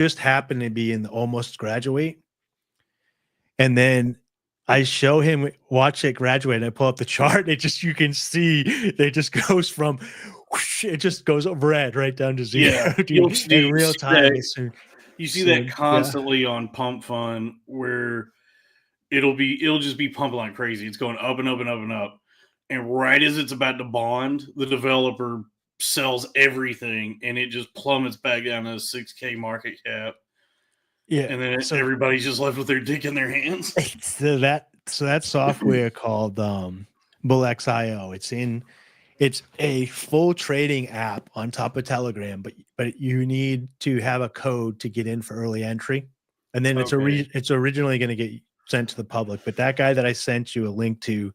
just happened to be in the almost graduate. And then I show him watch it graduate, and I pull up the chart. It just, you can see it just goes from whoosh, it just goes red right down to zero. Yeah, dude, in real time. You see that constantly on Pump Fund, where it'll just be pumping like crazy. It's going up and up and up and up. And right as it's about to bond, the developer sells everything and it just plummets back down to a 6K market cap. Yeah. And then everybody's just left with their dick in their hands. So that software called BullXIO. It's a full trading app on top of Telegram, but you need to have a code to get in for early entry. And then it's originally going to get sent to the public. But that guy that I sent you a link to,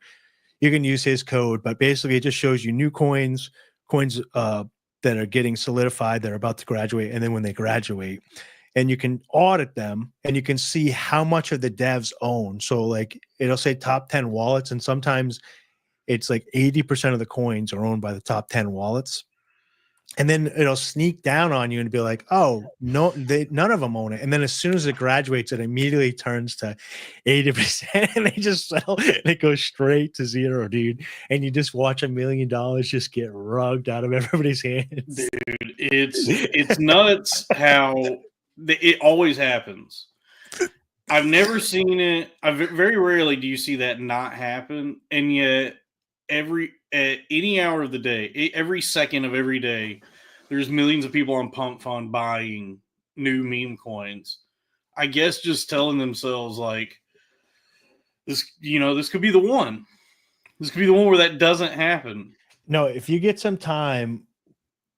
you can use his code, but basically it just shows you new coins that are getting solidified, that are about to graduate, and then when they graduate, and you can audit them, and you can see how much of the devs own. So like it'll say top 10 wallets, and sometimes it's like 80% of the coins are owned by the top 10 wallets. And then it'll sneak down on you and be like, oh, no, none of them own it. And then as soon as it graduates, it immediately turns to 80% and they just sell it. And it goes straight to zero, dude. And you just watch $1 million just get rugged out of everybody's hands. Dude, it's nuts how it always happens. I've never seen it. Very rarely do you see that not happen. And yet at any hour of the day, every second of every day, there's millions of people on Pump Fund buying new meme coins. I guess just telling themselves like, this could be the one. This could be the one where that doesn't happen. No, if you get some time,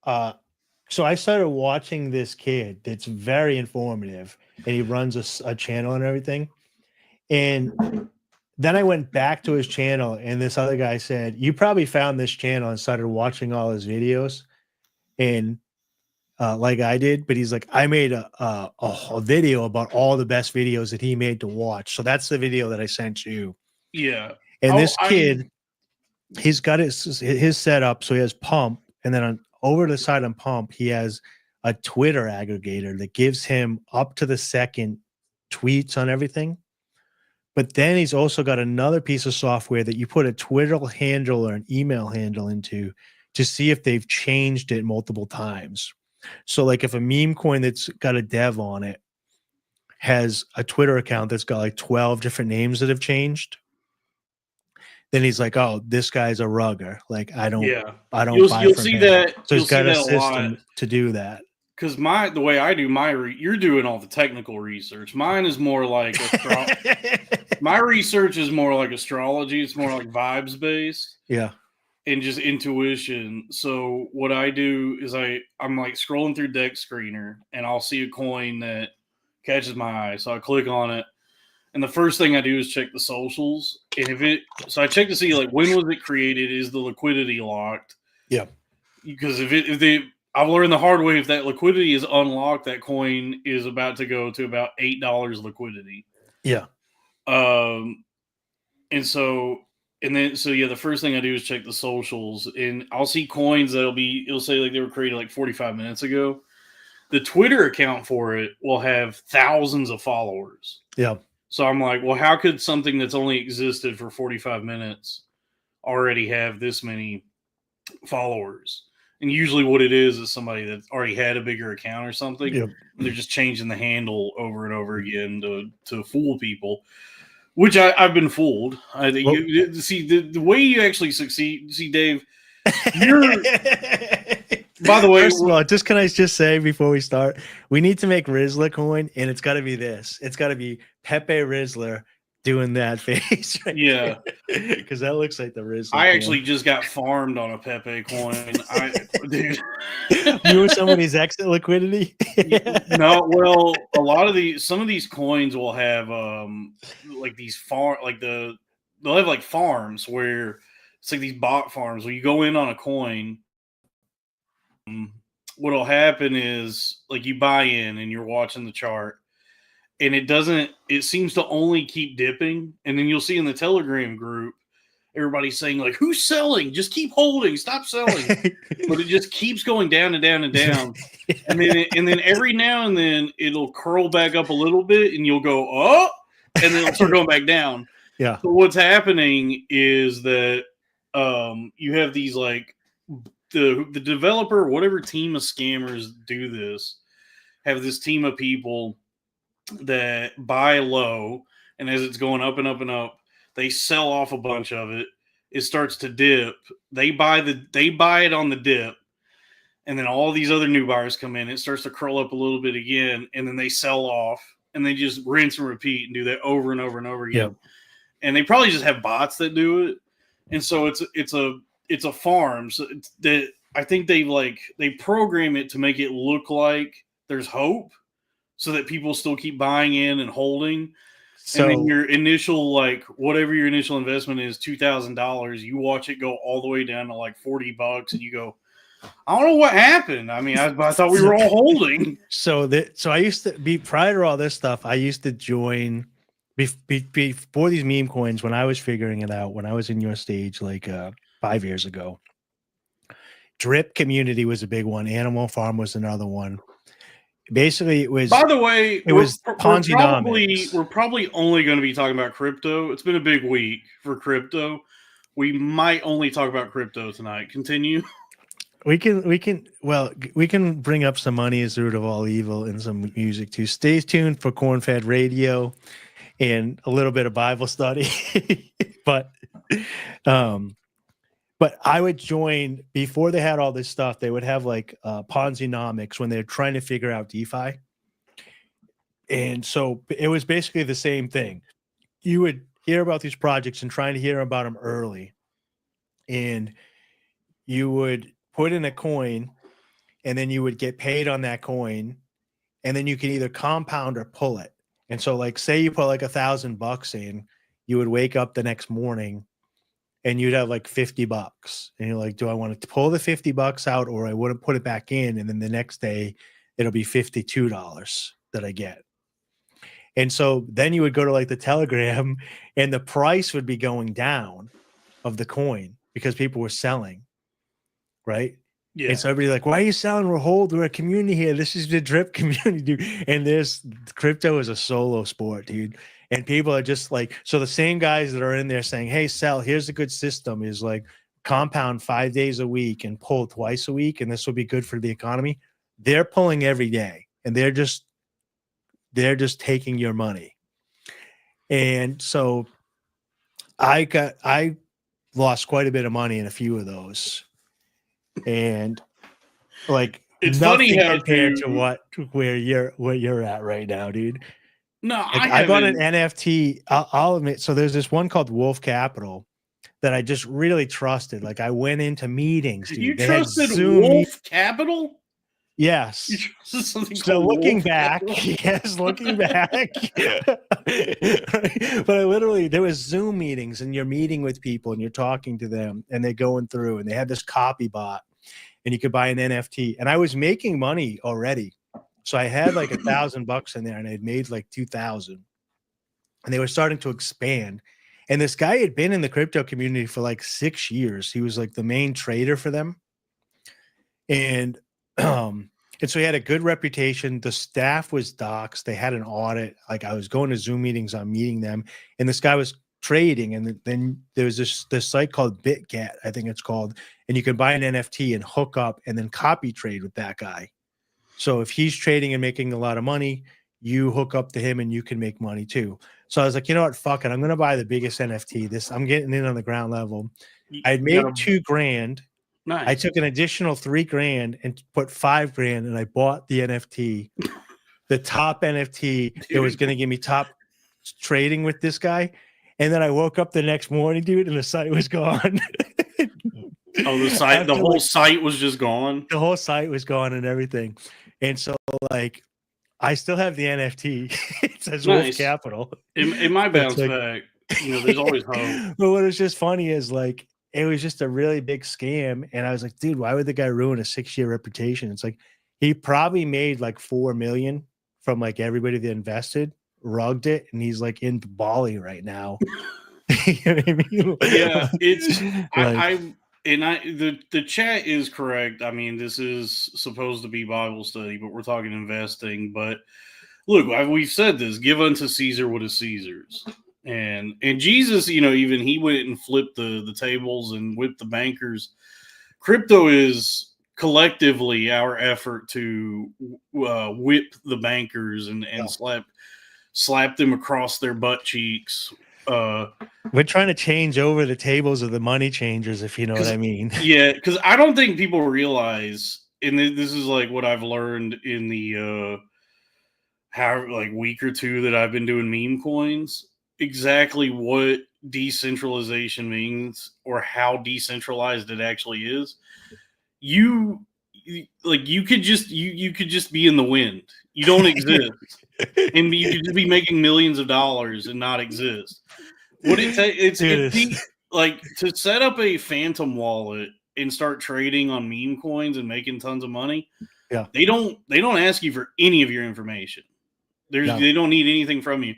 so I started watching this kid that's very informative, and he runs a channel and everything. And then I went back to his channel, and this other guy said, you probably found this channel and started watching all his videos. And like I did, but he's like, I made a video about all the best videos that he made to watch. So that's the video that I sent you. Yeah. And this kid, he's got his setup. So he has Pump, and then over to the side on Pump, he has a Twitter aggregator that gives him up to the second tweets on everything. But then he's also got another piece of software that you put a Twitter handle or an email handle into to see if they've changed it multiple times. So like if a meme coin that's got a dev on it has a Twitter account that's got like 12 different names that have changed, then he's like, oh, this guy's a rugger. Like I don't buy you'll from see him. that. So he's got a system to do that. Because the way I do you're doing all the technical research. Mine is more like my research is more like astrology. It's more like vibes based. Yeah. And just intuition. So what I do is I'm like scrolling through Deck Screener, and I'll see a coin that catches my eye. So I click on it, and the first thing I do is check the socials. And so I check to see like when was it created? Is the liquidity locked? Yeah. Because I've learned the hard way, if that liquidity is unlocked, that coin is about to go to about $8 liquidity. Yeah. The first thing I do is check the socials, and I'll see coins it'll say like they were created like 45 minutes ago. The Twitter account for it will have thousands of followers. Yeah. So I'm like, well, how could something that's only existed for 45 minutes already have this many followers? And usually what it is somebody that already had a bigger account or something. Yep. And they're just changing the handle over and over again to fool people, which I've been fooled. I think the way you actually succeed. See, Dave, by the way, first of all, can I just say before we start, we need to make Rizzler coin, and it's got to be this. It's got to be Pepe Rizzler doing that face. Right, yeah, because that looks like the Rizzler. I actually just got farmed on a Pepe coin. Dude, you were somebody's exit liquidity. No, well, some of these coins will have like these they'll have like farms where it's like these bot farms where you go in on a coin. What'll happen is like you buy in and you're watching the chart, and it seems to only keep dipping, and then you'll see in the Telegram group everybody's saying like, "Who's selling? Just keep holding, stop selling." But it just keeps going down and down and down, and then every now and then it'll curl back up a little bit, and you'll go, "Oh," and then it'll start going back down. Yeah. So what's happening is that you have these like the developer, whatever team of scammers do this, have this team of people that buy low, and as it's going up and up and up, they sell off a bunch of it. It starts to dip. They buy it on the dip, and then all these other new buyers come in. It starts to curl up a little bit again, and then they sell off, and they just rinse and repeat and do that over and over and over again. Yep. And they probably just have bots that do it, and so it's a farm. So that I think they program it to make it look like there's hope, so that people still keep buying in and holding. So, and then your initial, like, whatever your initial investment is, $2,000, you watch it go all the way down to like $40, and you go, I don't know what happened. I mean, I thought we were all holding. So I used to be, prior to all this stuff, I used to join before these meme coins, when I was figuring it out, when I was in your stage, like 5 years ago. Drip community was a big one. Animal Farm was another one. Basically, it was. By the way, Ponzi-nomics. we're probably only going to be talking about crypto. It's been a big week for crypto. We might only talk about crypto tonight. Continue. We can bring up some money as the root of all evil and some music too. Stay tuned for Cornfed Radio and a little bit of Bible study. But I would join before they had all this stuff. They would have like Ponzi-nomics when they're trying to figure out DeFi. And so it was basically the same thing. You would hear about these projects and trying to hear about them early. And you would put in a coin, and then you would get paid on that coin. And then you can either compound or pull it. And so, like, say you put like $1,000 in, you would wake up the next morning and you'd have like $50. And you're like, do I want to pull the $50 out, or I wouldn't put it back in? And then the next day it'll be $52 that I get. And so then you would go to like the Telegram, and the price would be going down of the coin because people were selling. Right. Yeah. And so everybody's like, why are you selling? We're a community here. This is the drip community, dude. And crypto is a solo sport, dude. And people are just like, so the same guys that are in there saying, hey, sell, here's a good system, is like compound 5 days a week and pull twice a week, and this will be good for the economy. They're pulling every day, and they're just taking your money. And so I lost quite a bit of money in a few of those. And like, it's funny how compared to where you're at right now, dude. No, like, I bought an NFT. I'll admit. So there's this one called Wolf Capital that I just really trusted. Like, I went into meetings. Dude. You trusted Wolf Capital? Yes. So looking back, yes, looking back. But there was Zoom meetings, and you're meeting with people and you're talking to them, and they're going through, and they had this copy bot, and you could buy an NFT. And I was making money already. So I had like $1,000 in there, and I had made like 2,000, and they were starting to expand. And this guy had been in the crypto community for like 6 years. He was like the main trader for them. And so he had a good reputation. The staff was doxxed. They had an audit. Like, I was going to Zoom meetings, I'm meeting them, and this guy was trading. And then there was this site called BitGet, I think it's called, and you can buy an NFT and hook up and then copy trade with that guy. So if he's trading and making a lot of money, you hook up to him and you can make money too. So I was like, you know what? Fuck it. I'm going to buy the biggest NFT. I'm getting in on the ground level. I had made $2,000. Nice. I took an additional $3,000 and put $5,000, and I bought the NFT, the top NFT that was going to give me top trading with this guy. And then I woke up the next morning, dude, and the site was gone. Oh, the whole site was just gone. The whole site was gone and everything. And so, like, I still have the NFT. It says nice. Wolf Capital. It might bounce back. You know, there's always hope. But what was just funny is, like, it was just a really big scam. And I was like, dude, why would the guy ruin a 6-year reputation? It's like, he probably made like $4 million from like everybody that invested, rugged it, and he's like in Bali right now. You know what I mean? Yeah, it's like, the chat is correct. I mean, this is supposed to be Bible study, but we're talking investing. But look, we've said this: give unto Caesar what is Caesar's. And Jesus, even he went and flipped the tables and whipped the bankers. Crypto is collectively our effort to whip the bankers and slap them across their butt cheeks. We're trying to change over the tables of the money changers, if you know what I mean. Yeah, because I don't think people realize, and this is like what I've learned in the week or two that I've been doing meme coins, exactly what decentralization means or how decentralized it actually is. You could just be in the wind. You don't exist, and you could just be making millions of dollars and not exist. What it takes, to set up a phantom wallet and start trading on meme coins and making tons of money. Yeah, they don't ask you for any of your information. They don't need anything from you.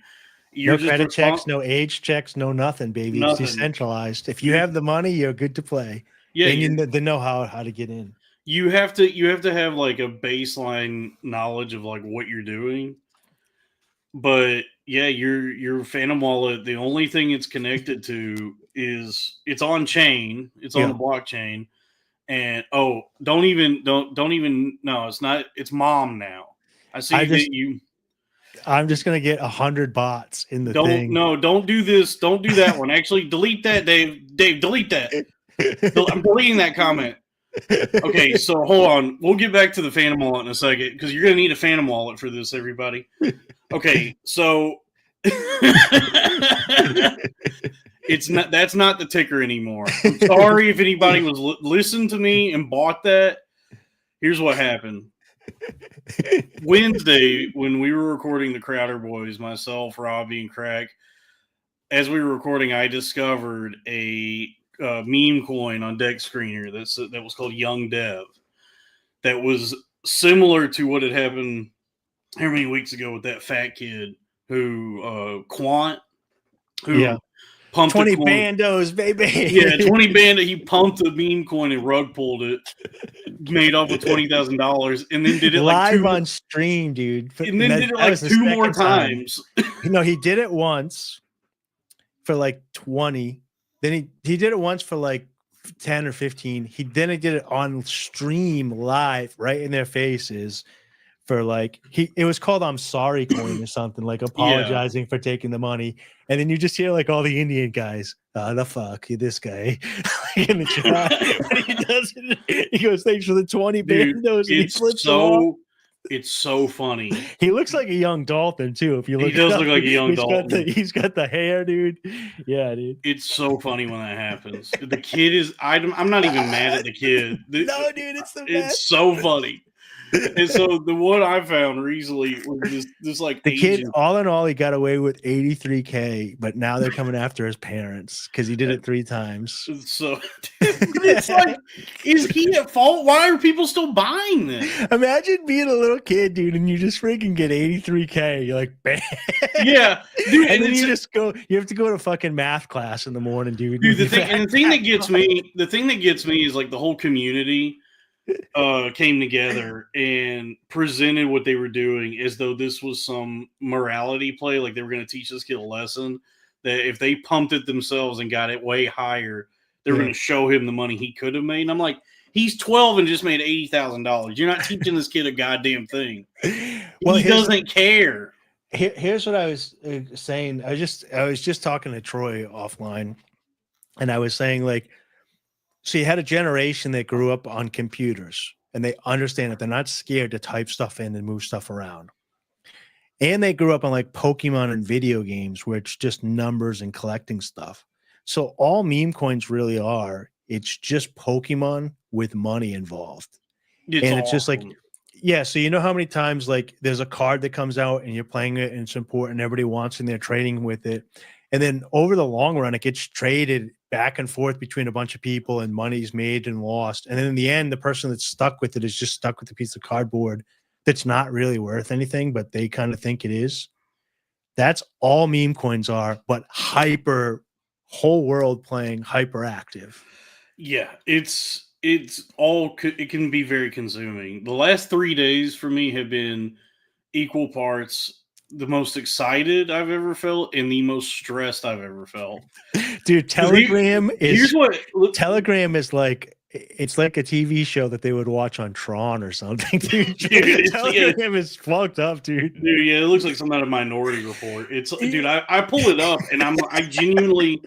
No credit checks, no age checks, no nothing, baby. Nothing. It's decentralized. If you have the money, you're good to play. Yeah, and they know how to get in. You have to have like a baseline knowledge of like what you're doing. But yeah, your Phantom wallet, the only thing it's connected to is it's on chain, it's on the blockchain, and don't even no, it's not. It's mom now. I see that you. I'm just gonna get 100 bots in the thing. No, don't do this. Don't do that one. Actually, delete that, Dave. Dave, delete that. I'm deleting that comment. Okay, so hold on. We'll get back to the Phantom wallet in a second because you're gonna need a Phantom wallet for this, everybody. Okay, so that's not the ticker anymore. I'm sorry if anybody was listened to me and bought that. Here's what happened. Wednesday, when we were recording the Crowder Boys, myself, Robbie, and Craig, as we were recording, I discovered a meme coin on Deck Screener that was called Young Dev. That was similar to what had happened how many weeks ago with that fat kid who Quant, who pumped 20 bandos, baby. Yeah, 20 bando. He pumped a meme coin and rug pulled it, made off with $20,000, and then did it live on stream, dude. And then did it like two more times. He did it once for like 20. Then he did it once for like 10 or 15. Then he did it on stream live, right in their faces. For like it was called "I'm sorry" coin or something, like apologizing for taking the money, and then you just hear like all the Indian guys, the fuck this guy in the chat. When he does it, he goes, "Thanks for the 20 bandos." It's so funny. He looks like a young dolphin too. If you look, he does look like a young dolphin. He's got the hair, dude. Yeah, dude. It's so funny when that happens. The kid is. I'm not even mad at the kid. No, dude, it's the best. It's so funny. And so the one I found recently was this like the kid. All in all, he got away with $83K, but now they're coming after his parents because he did it 3 times. So it's like, is he at fault? Why are people still buying this? Imagine being a little kid, dude, and you just freaking get $83K. You're like, bam. Yeah, dude, and then you just go. You have to go to fucking math class in the morning, dude. Dude, the thing that gets me is like the whole community came together and presented what they were doing as though this was some morality play, like they were going to teach this kid a lesson that if they pumped it themselves and got it way higher, they were going to show him the money he could have made. And I'm like, he's 12 and just made $80,000. You're not teaching this kid a goddamn thing. Well, he doesn't care. Here's what I was saying. I was just talking to Troy offline, and I was saying like, so you had a generation that grew up on computers and they understand that they're not scared to type stuff in and move stuff around. And they grew up on like Pokemon and video games where it's just numbers and collecting stuff. So all meme coins really are, it's just Pokemon with money involved. It's just like, yeah. So you know how many times like there's a card that comes out and you're playing it and it's important, everybody wants and they're trading with it. And then over the long run, it gets traded back and forth between a bunch of people and money's made and lost. And then in the end, the person that's stuck with it is just stuck with a piece of cardboard that's not really worth anything, but they kind of think it is. That's all meme coins are, but hyper whole world playing hyperactive. Yeah, it can be very consuming. The last 3 days for me have been equal parts the most excited I've ever felt and the most stressed I've ever felt. Dude, Telegram Here's what is like. It's like a TV show that they would watch on Tron or something, dude. Telegram is fucked up, dude. Dude, yeah, it looks like some kind of Minority Report. It's dude, I pull it up and I genuinely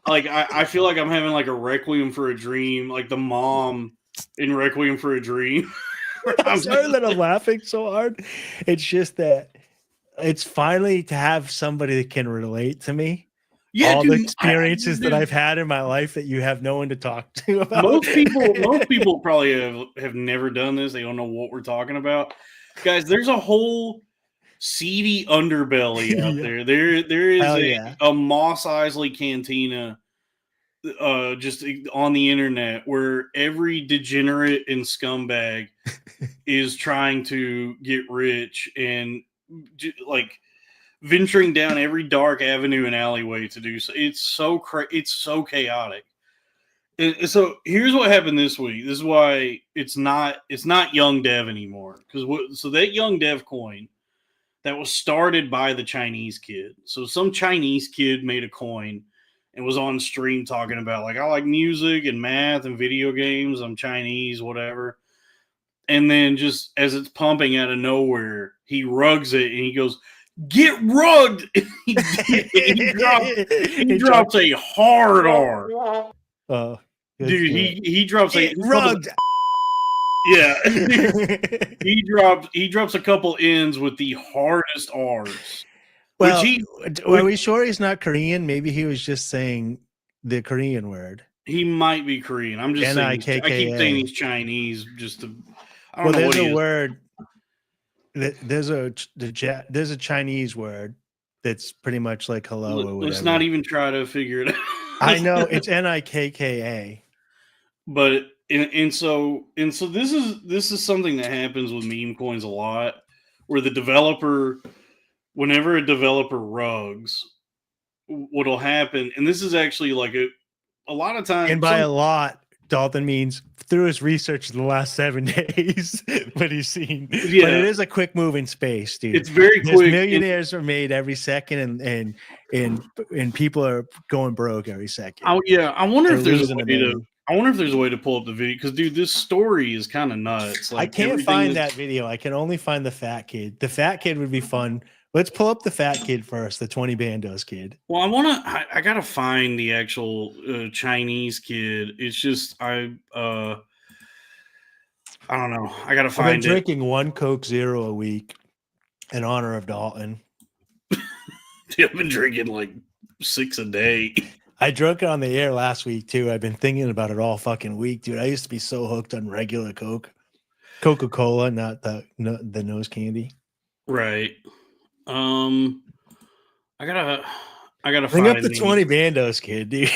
like I feel like I'm having like a Requiem for a Dream, like the mom in Requiem for a Dream. I'm sorry that I'm laughing so hard. It's just that it's finally to have somebody that can relate to me. Yeah, all dude, the experiences that I've had in my life that you have no one to talk to about. Most people probably have never done this. They don't know what we're talking about. Guys, there's a whole seedy underbelly out there. There is a Moss Isley cantina just on the internet where every degenerate and scumbag is trying to get rich and like venturing down every dark avenue and alleyway to do so. It's so chaotic. And so here's what happened this week. This is why it's not Young Dev anymore. So that Young Dev coin that was started by the Chinese kid. So some Chinese kid made a coin and was on stream talking about like, I like music and math and video games. I'm Chinese, whatever. And then just as it's pumping out of nowhere, he rugs it and he goes, "Get rugged!" he drops a hard R. Dude, he drops rugged. Yeah, he drops a couple N's with the hardest R's. Well, are we sure he's not Korean? Maybe he was just saying the Korean word. He might be Korean. I'm just saying. I keep saying he's Chinese just to. I don't know there's a word. There's a Chinese word that's pretty much like hello or whatever. Let's not even try to figure it out. I know it's Nikka. But and so this is something that happens with meme coins a lot, where the developer, whenever a developer rugs, what'll happen, and this is actually like a lot of times, and by a lot, Dalton means through his research in the last 7 days, what he's seen. Yeah. But it is a quick moving space, dude. It's very quick. Millionaires are made every second, and people are going broke every second. Oh yeah, I wonder if there's a way to pull up the video because, dude, this story is kind of nuts. Like, I can't find that video. I can only find the fat kid. The fat kid would be fun. Let's pull up the fat kid first, the 20 Bandos kid. Well, I gotta find the actual Chinese kid. It's just I don't know. I gotta find it. I've been drinking 1 Coke Zero a week in honor of Dalton. I've been drinking like 6 a day. I drank it on the air last week too. I've been thinking about it all fucking week, dude. I used to be so hooked on regular Coke, Coca-Cola, not the nose candy. Right. I gotta bring up the 20 Bandos kid, dude.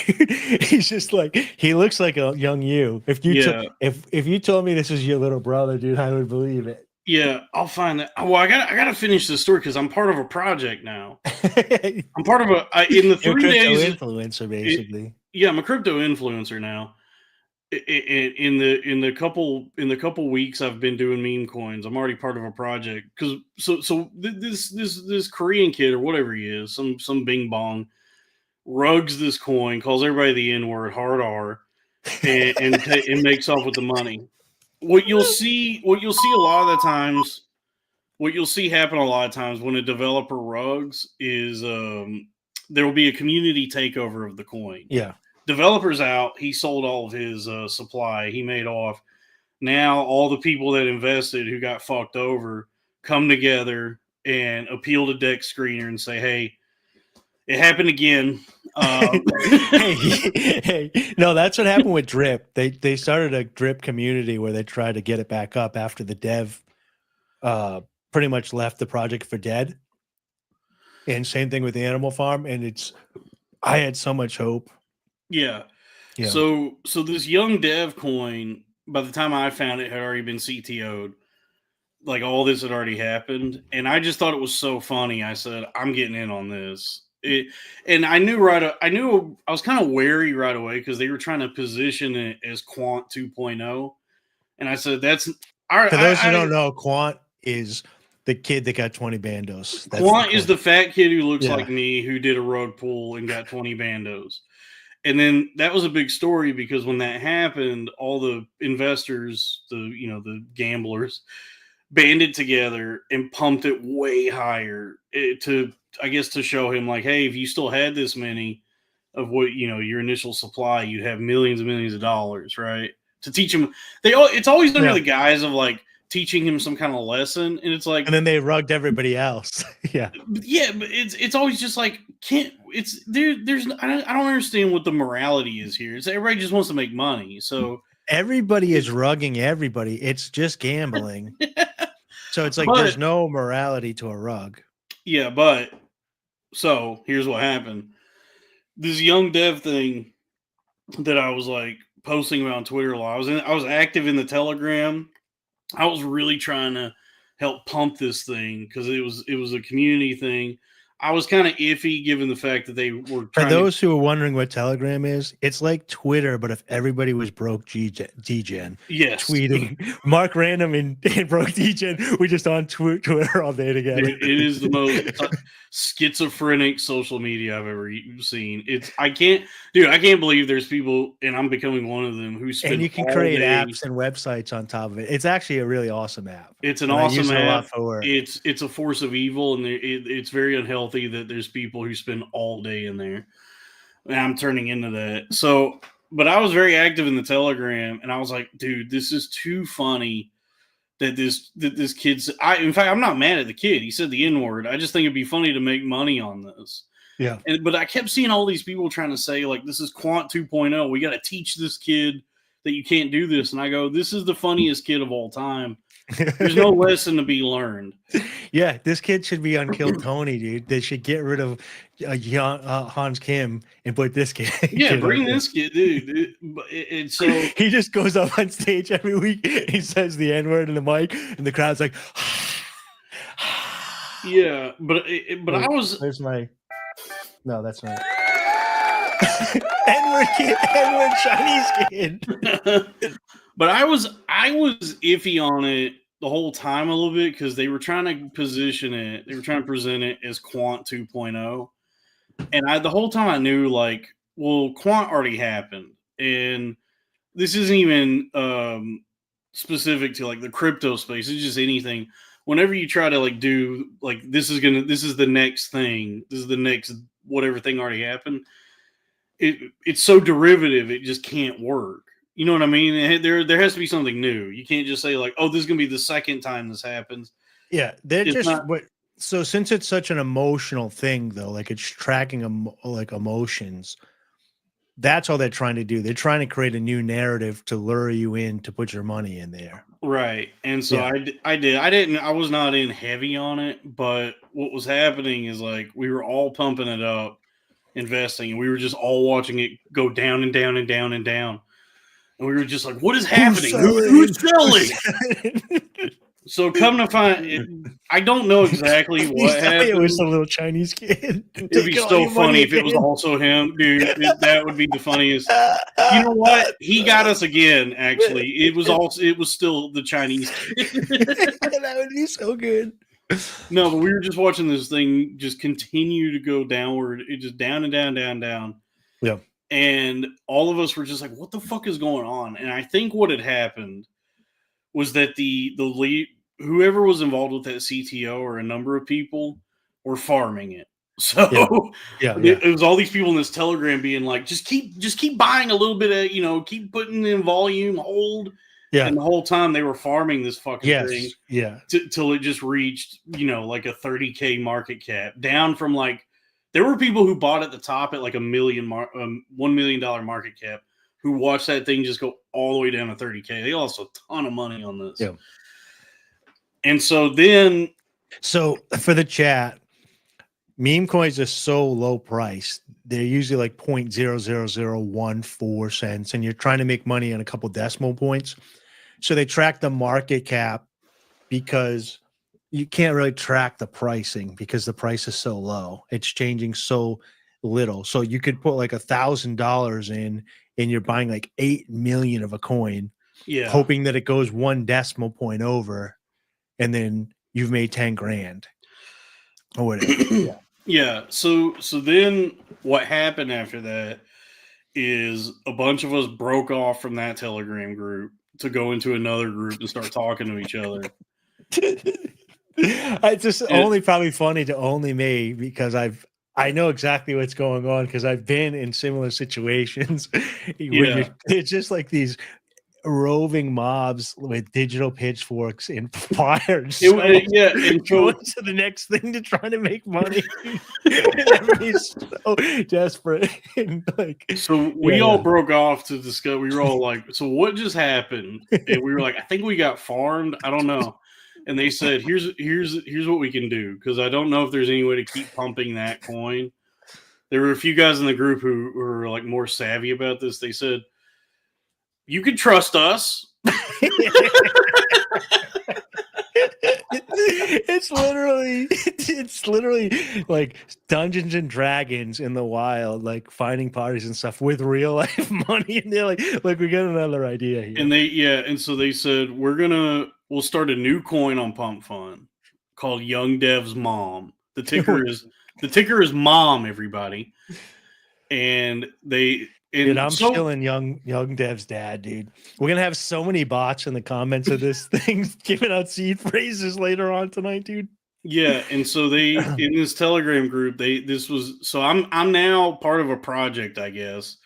He's just like, he looks like a young you. If you told me this was your little brother, dude, I would believe it. Yeah, I'll find that. Well, I gotta finish this story because I'm part of a project now. I'm part of in the 3 days influencer, basically. I'm a crypto influencer now. In the couple weeks I've been doing meme coins, I'm already part of a project because this Korean kid or whatever he is, some bing bong, rugs this coin, calls everybody the N-word, hard R, and makes off with the money. What you'll see a lot of the times, what you'll see happen a lot of times when a developer rugs is there will be a community takeover of the coin. Yeah. Developer's out. He sold all of his supply. He made off. Now all the people that invested who got fucked over come together and appeal to Deck Screener and say, "Hey, it happened again." Hey, no, that's what happened with Drip. They started a Drip community where they tried to get it back up after the dev pretty much left the project for dead. And same thing with the Animal Farm. And I had so much hope. Yeah. So this young dev coin, by the time I found it, had already been CTO'd. Like all this had already happened. And I just thought it was so funny. I said, I'm getting in on this. And I knew I was kind of wary right away because they were trying to position it as Quant 2.0, and I said that's For those who don't know, Quant is the kid that got 20 bandos. Quant is the fat kid who looks Yeah. like me, who did a rug pull and got 20 bandos. And then that was a big story because when that happened, all the investors, the gamblers, banded together and pumped it way higher to, I guess, to show him like, hey, if you still had this many of what your initial supply, you'd have millions and millions of dollars, right? To teach him, it's always under the guise of like teaching him some kind of lesson, and it's like, and then they rugged everybody else. yeah, but it's always just like there's I don't understand what the morality is here. It's everybody just wants to make money, so everybody is rugging everybody. It's just gambling. So it's like there's no morality to a rug. Yeah, but so here's what happened. This young dev thing that I was like posting about on Twitter a lot. I was active in the Telegram. I was really trying to help pump this thing because it was a community thing. I was kind of iffy given the fact that they were For those who are wondering what Telegram is, it's like Twitter, but if everybody was broke DGen. Yes. Tweeting. Mark Random and broke DGen. We just on Twitter all day together. Dude, it is the most schizophrenic social media I've ever seen. I can't believe there's people, and I'm becoming one of them, who spend. And you can create apps and websites on top of it. It's actually a really awesome app. It's an awesome app. It's a force of evil, and it's very unhealthy that there's people who spend all day in there. And I'm turning into that. So, but I was very active in the Telegram, and I was like, dude, this is too funny that this kid's. In fact, I'm not mad at the kid. He said the N-word. I just think it'd be funny to make money on this. Yeah. But I kept seeing all these people trying to say, like, this is Quant 2.0. We got to teach this kid that you can't do this. And I go, this is the funniest kid of all time. There's no lesson to be learned. Yeah, this kid should be on Kill Tony, dude. They should get rid of Hans Kim and put this kid. Yeah, bring this kid, dude. And so he just goes up on stage every week. He says the N-word in the mic, and the crowd's like, yeah. But I was. There's my. No, that's not. N-word kid, N-word Chinese kid. But I was iffy on it the whole time a little bit because they were trying to position it. They were trying to present it as Quant 2.0. And the whole time I knew, like, well, Quant already happened. And this isn't even specific to, like, the crypto space. It's just anything. Whenever you try to, like, do, like, this is the next thing. This is the next whatever thing already happened. It's so derivative, it just can't work. You know what I mean? There has to be something new. You can't just say like, "Oh, this is gonna be the second time this happens." Yeah, so since it's such an emotional thing, though, like it's tracking like emotions. That's all they're trying to do. They're trying to create a new narrative to lure you in to put your money in there. Right, and so I was not in heavy on it, but what was happening is like we were all pumping it up, investing, and we were just all watching it go down and down and down and down. And we were just like, what is happening? Who's selling? So come to find it, I don't know exactly what happened. It was a little Chinese kid. It'd be so funny if it was also him, dude. That would be the funniest. You know what? He got us again, actually. It was still the Chinese kid. That would be so good. No, but we were just watching this thing just continue to go downward. It just down and down, down, down. Yeah. And all of us were just like, what the fuck is going on? And I think what had happened was that the lead, whoever was involved with that CTO or a number of people were farming it. So it was all these people in this Telegram being like, just keep buying a little bit of, keep putting in volume, hold. Yeah. And the whole time they were farming this fucking thing. Yeah. Till it just reached, like a 30K market cap, down from like, there were people who bought at the top at like $1 million market cap who watched that thing just go all the way down to 30K. They lost a ton of money on this. Yeah. And so then. So for the chat, meme coins are so low priced. They're usually like 0.00014 cents, and you're trying to make money on a couple decimal points. So they track the market cap because you can't really track the pricing because the price is so low. It's changing so little. So you could put like $1,000 in, and you're buying like 8 million of a coin, hoping that it goes 1 decimal point over, and then you've made 10 grand or whatever. Yeah. So then what happened after that is a bunch of us broke off from that Telegram group to go into another group and start talking to each other. It's just only probably funny to only me because I know exactly what's going on because I've been in similar situations. It's just like these roving mobs with digital pitchforks and fire. And so, to the next thing to try to make money. And everybody's so desperate. And like, so we all broke off to discuss. We were all like, "So what just happened?" And we were like, "I think we got farmed. I don't know." And they said, "Here's what we can do because I don't know if there's any way to keep pumping that coin." There were a few guys in the group who were like more savvy about this. They said, "You can trust us." It's literally like Dungeons and Dragons in the wild, like finding parties and stuff with real life money, and they're like, "Look, we got another idea here." And so they said, we'll start a new coin on Pump Fun called Young Dev's Mom. The ticker is Mom, everybody. And I'm stealing young Dev's dad, dude. We're gonna have so many bots in the comments of this thing giving out seed phrases later on tonight, dude. Yeah, and so they in this Telegram group, I'm now part of a project, I guess,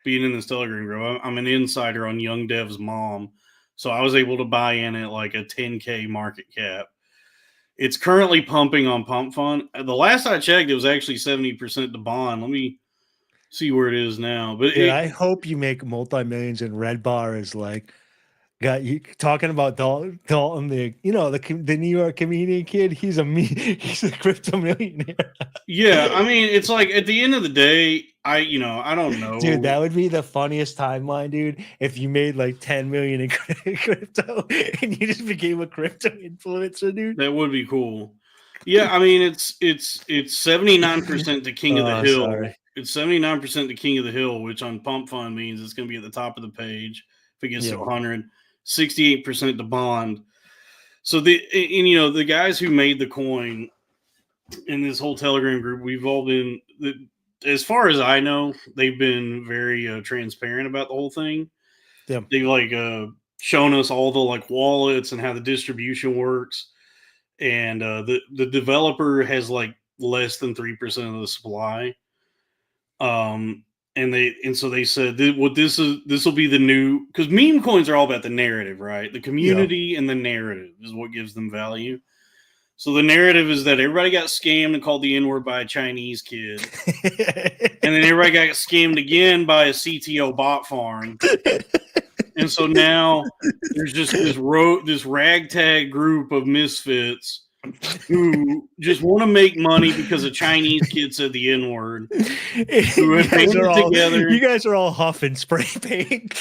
being in this Telegram group. I'm an insider on Young Dev's Mom, so I was able to buy in at like a 10K market cap. It's currently pumping on Pump Fun. The last I checked, it was actually 70% to bond. Let me see where it is now. But I hope you make multi-millions, and Red Bar is like, got you talking about Dalton, the New York comedian kid. He's a crypto millionaire. Yeah, I mean, it's like at the end of the day, I don't know, dude. That would be the funniest timeline, dude. If you made like 10 million in crypto and you just became a crypto influencer, dude. That would be cool. Yeah, I mean, it's 79% to King of the Hill. Sorry. It's 79% to King of the Hill, which on Pump Fund means it's going to be at the top of the page if it gets to 100. 68% to bond. So the guys who made the coin in this whole Telegram group, we've all been, as far as I know, they've been very transparent about the whole thing. Yeah. They've shown us all the like wallets and how the distribution works. And the developer has like less than 3% of the supply. So they said this will be the new, because meme coins are all about the narrative, right? The community and the narrative is what gives them value. So the narrative is that everybody got scammed and called the N-word by a Chinese kid. And then everybody got scammed again by a CTO bot farm. And so now there's just this ragtag group of misfits who just want to make money because a Chinese kid said the N-word. You guys are all huffing spray paint.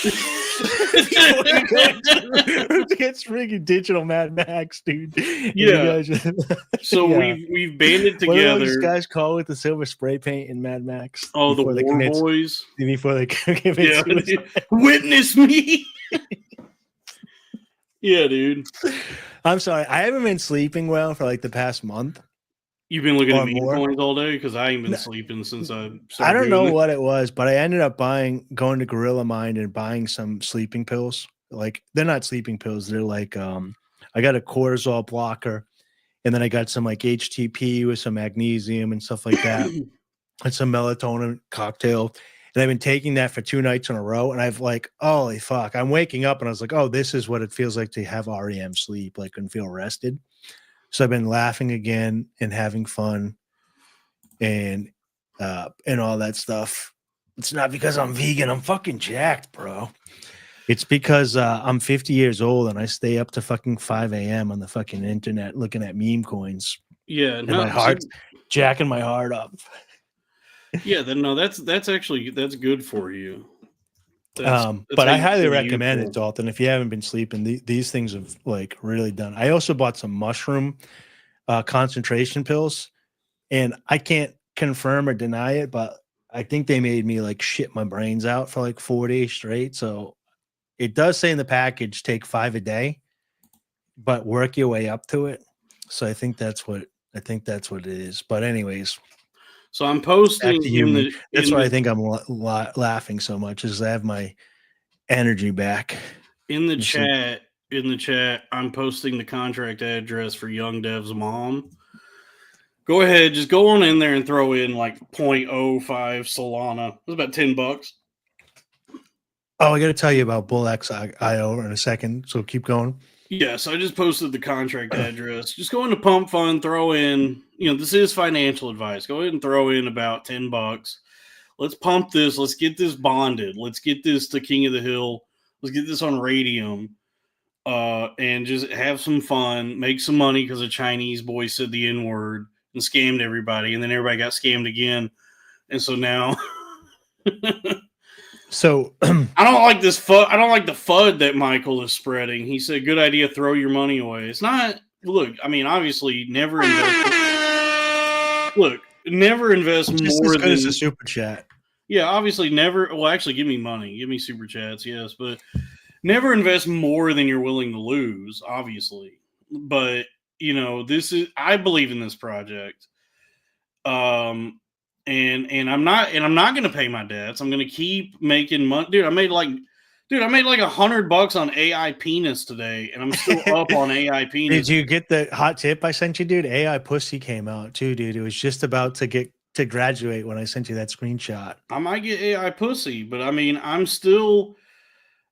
It's freaking digital Mad Max, dude. Yeah. So we've banded together. What do these guys call it? The silver spray paint in Mad Max? Oh, the War Boys. Before they commit suicide. Witness me. Yeah, dude. I'm sorry. I haven't been sleeping well for like the past month. You've been looking at meme coins all day? Because I ain't been sleeping since I started. I don't know what it was, but I ended up going to Gorilla Mind and buying some sleeping pills. Like, they're not sleeping pills. They're like, I got a cortisol blocker, and then I got some like HTP with some magnesium and stuff like that, and some melatonin cocktail. And I've been taking that for 2 nights in a row. And I've like, holy fuck, I'm waking up and I was like, oh, this is what it feels like to have REM sleep, like, and feel rested. So I've been laughing again and having fun and all that stuff. It's not because I'm vegan. I'm fucking jacked, bro. It's because I'm 50 years old and I stay up to fucking 5 a.m. on the fucking internet looking at meme coins. Yeah. And my heart's jacking my heart up. Yeah, that's good for you. But I highly recommend it, Dalton. If you haven't been sleeping, these things have like really done. I also bought some mushroom concentration pills, and I can't confirm or deny it, but I think they made me like shit my brains out for like 4 days straight. So it does say in the package take 5 a day, but work your way up to it. So I think that's what it is. But anyways, So I'm back posting to you, me. That's in why I the think I'm laughing so much, is I have my energy back. in the chat. In the chat, I'm posting the contract address for Young Dev's mom. Go ahead, just go on in there and throw in like 0.05 Solana. It's about $10. Oh, I got to tell you about BullXIO in a second. So keep going. Yeah, so I just posted the contract address. Just go into Pump Fund, throw in, this is financial advice. Go ahead and throw in about $10. Let's pump this. Let's get this bonded. Let's get this to King of the Hill. Let's get this on Radium. And just have some fun, make some money because a Chinese boy said the N-word and scammed everybody, and then everybody got scammed again. And so now So I don't like this FUD. I don't like the FUD that Michael is spreading. He said, "Good idea, throw your money away." It's not. Look, I mean, obviously, never invest. Look, never invest it's just more as good as than a super chat. Yeah, obviously, never. Well, actually, give me money, give me super chats, yes, but never invest more than you're willing to lose. Obviously, but this is. I believe in this project. And I'm not going to pay my debts. I'm going to keep making money, dude. I made like $100 on AI penis today, and I'm still up on AI penis. Did you get the hot tip I sent you, dude? AI pussy came out too, dude. It was just about to graduate when I sent you that screenshot. I might get AI pussy, but I mean, I'm still.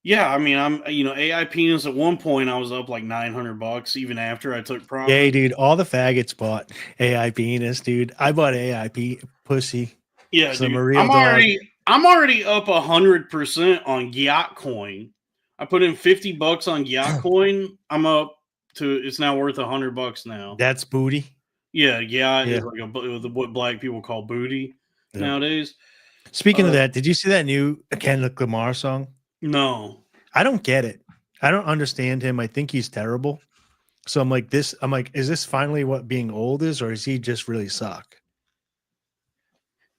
Yeah, I mean, I'm AI penis. At one point, I was up like $900 even after I took profit. Yeah, dude. All the faggots bought AI penis, dude. I bought AI pussy. Yeah, so dude. I'm I'm already up 100% on Gyat coin. I put in $50 on Gyat coin. I'm up to it's now worth $100 now. That's booty. Yeah, Gyat is like what black people call booty nowadays. Speaking of that, did you see that new Kendrick Lamar song? No, I don't get it. I don't understand him. I think he's terrible. So I'm like, is this finally what being old is, or is he just really suck?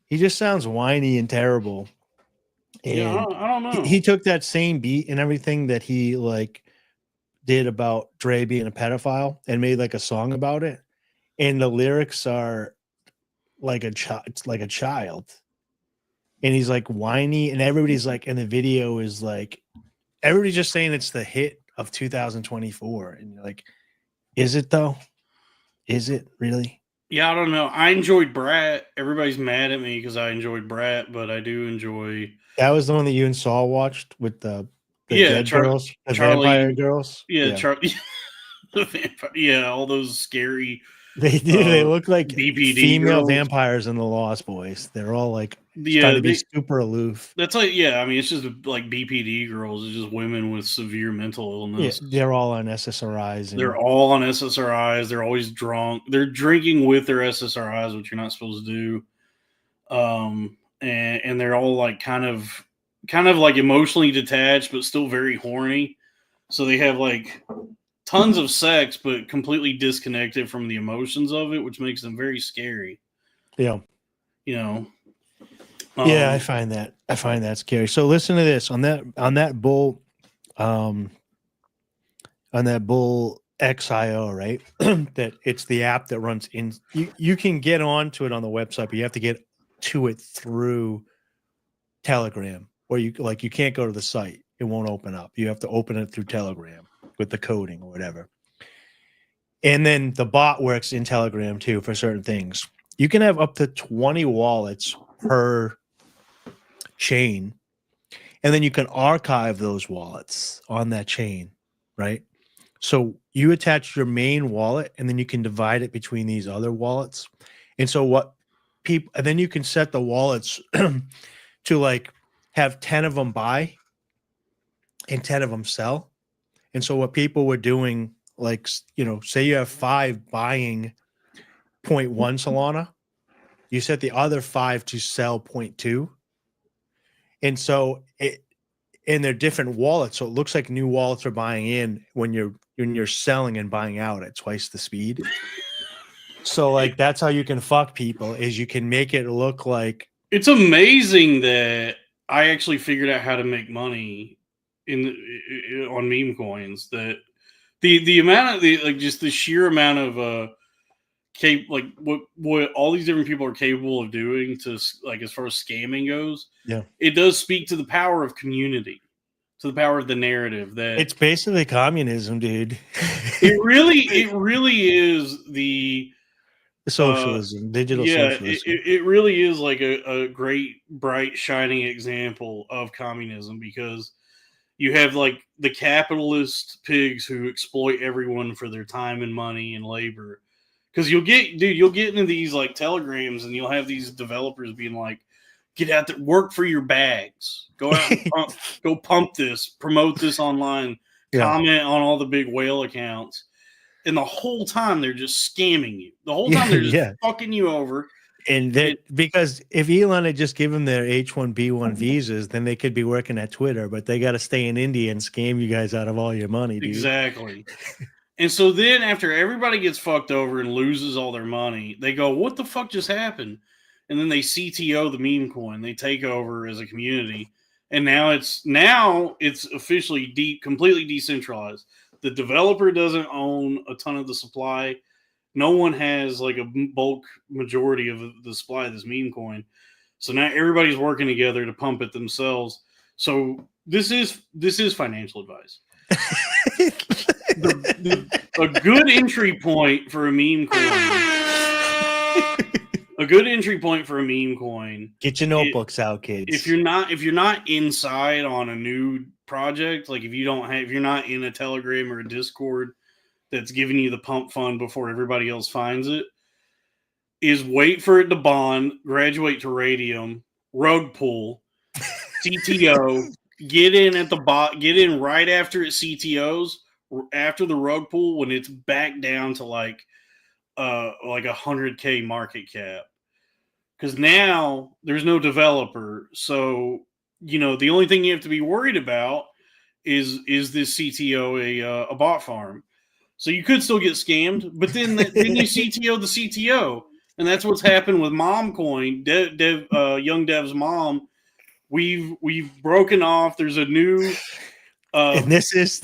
He just sounds whiny and terrible. And yeah, I don't know. He took that same beat and everything that he like did about Dre being a pedophile and made like a song about it. And the lyrics are like a child. And he's like whiny, and everybody's like, and the video is like, everybody's just saying it's the hit of 2024. And you're like, is it though? Is it really? Yeah, I don't know. I enjoyed Brat. Everybody's mad at me because I enjoyed Brat, but I do enjoy. That was the one that you and Saul watched with the dead girls, the vampire girls. Yeah, Charlie. The vampire. Yeah, all those scary. They do. They look like BPD female girls. vampires in the Lost Boys. They're all like trying to be super aloof. That's like, yeah, I mean, it's just like BPD girls. It's just women with severe mental illness. Yeah, they're all on SSRIs. They're all on SSRIs. They're always drunk. They're drinking with their SSRIs, which you're not supposed to do. And they're all like kind of like emotionally detached, but still very horny. So they have like tons of sex, but completely disconnected from the emotions of it, which makes them very scary. Yeah. Yeah, I find that scary. So listen to this on that bull XIO, right? That it's the app that runs in. You can get onto it on the website, but you have to get to it through Telegram, or you can't go to the site. It won't open up. You have to open it through Telegram with the coding or whatever. And then the bot works in Telegram too for certain things. You can have up to 20 wallets per chain, and then you can archive those wallets on that chain, right? So you attach your main wallet, and then you can divide it between these other wallets. And so and then you can set the wallets to like have 10 of them buy and 10 of them sell. And so what people were doing, like, say you have 5 buying 0.1 Solana, you set the other 5 to sell 0.2. And so and they're different wallets. So it looks like new wallets are buying in when you're selling and buying out at twice the speed. So like that's how you can fuck people, is you can make it look like It's amazing that I actually figured out how to make money on meme coins. That the amount of just the sheer amount of like what all these different people are capable of doing to, like, as far as scamming goes. yeah. It does speak to the power of community, to the power of the narrative. That It's basically communism, dude. it really is the Socialism, digital yeah, socialism. it really is like a great, bright, shining example of communism, because you have like the capitalist pigs who exploit everyone for their time and money and labor. Because you'll get into these like telegrams, and you'll have these developers being like, get out there, work for your bags, go out and go pump this, promote this online, comment on all the big whale accounts. And the whole time they're just scamming you. The whole time they're just fucking you over. And because if Elon had just given their H-1B1 visas, then they could be working at Twitter, but they got to stay in India and scam you guys out of all your money, dude. Exactly. And so then after everybody gets fucked over and loses all their money, they go, what the fuck just happened? And then they CTO the meme coin. They take over as a community. And now it's officially completely decentralized. The developer doesn't own a ton of the supply. No one has like a bulk majority of the supply of this meme coin. So now everybody's working together to pump it themselves. So this is financial advice. A good entry point for a meme coin. A good entry point for a meme coin. Get your notebooks out, kids. If you're not inside on a new project, like if you're not in a Telegram or a Discord that's giving you the pump fund before everybody else finds it, is wait for it to bond, graduate to radium, rug pull, CTO, get in right after it CTOs, after the rug pull, when it's back down to like 100K market cap. Because now there's no developer. So, the only thing you have to be worried about is this CTO a bot farm? So you could still get scammed, but then you CTO the CTO. And that's what's happened with MomCoin, Young Dev's mom. We've broken off. There's a new and this is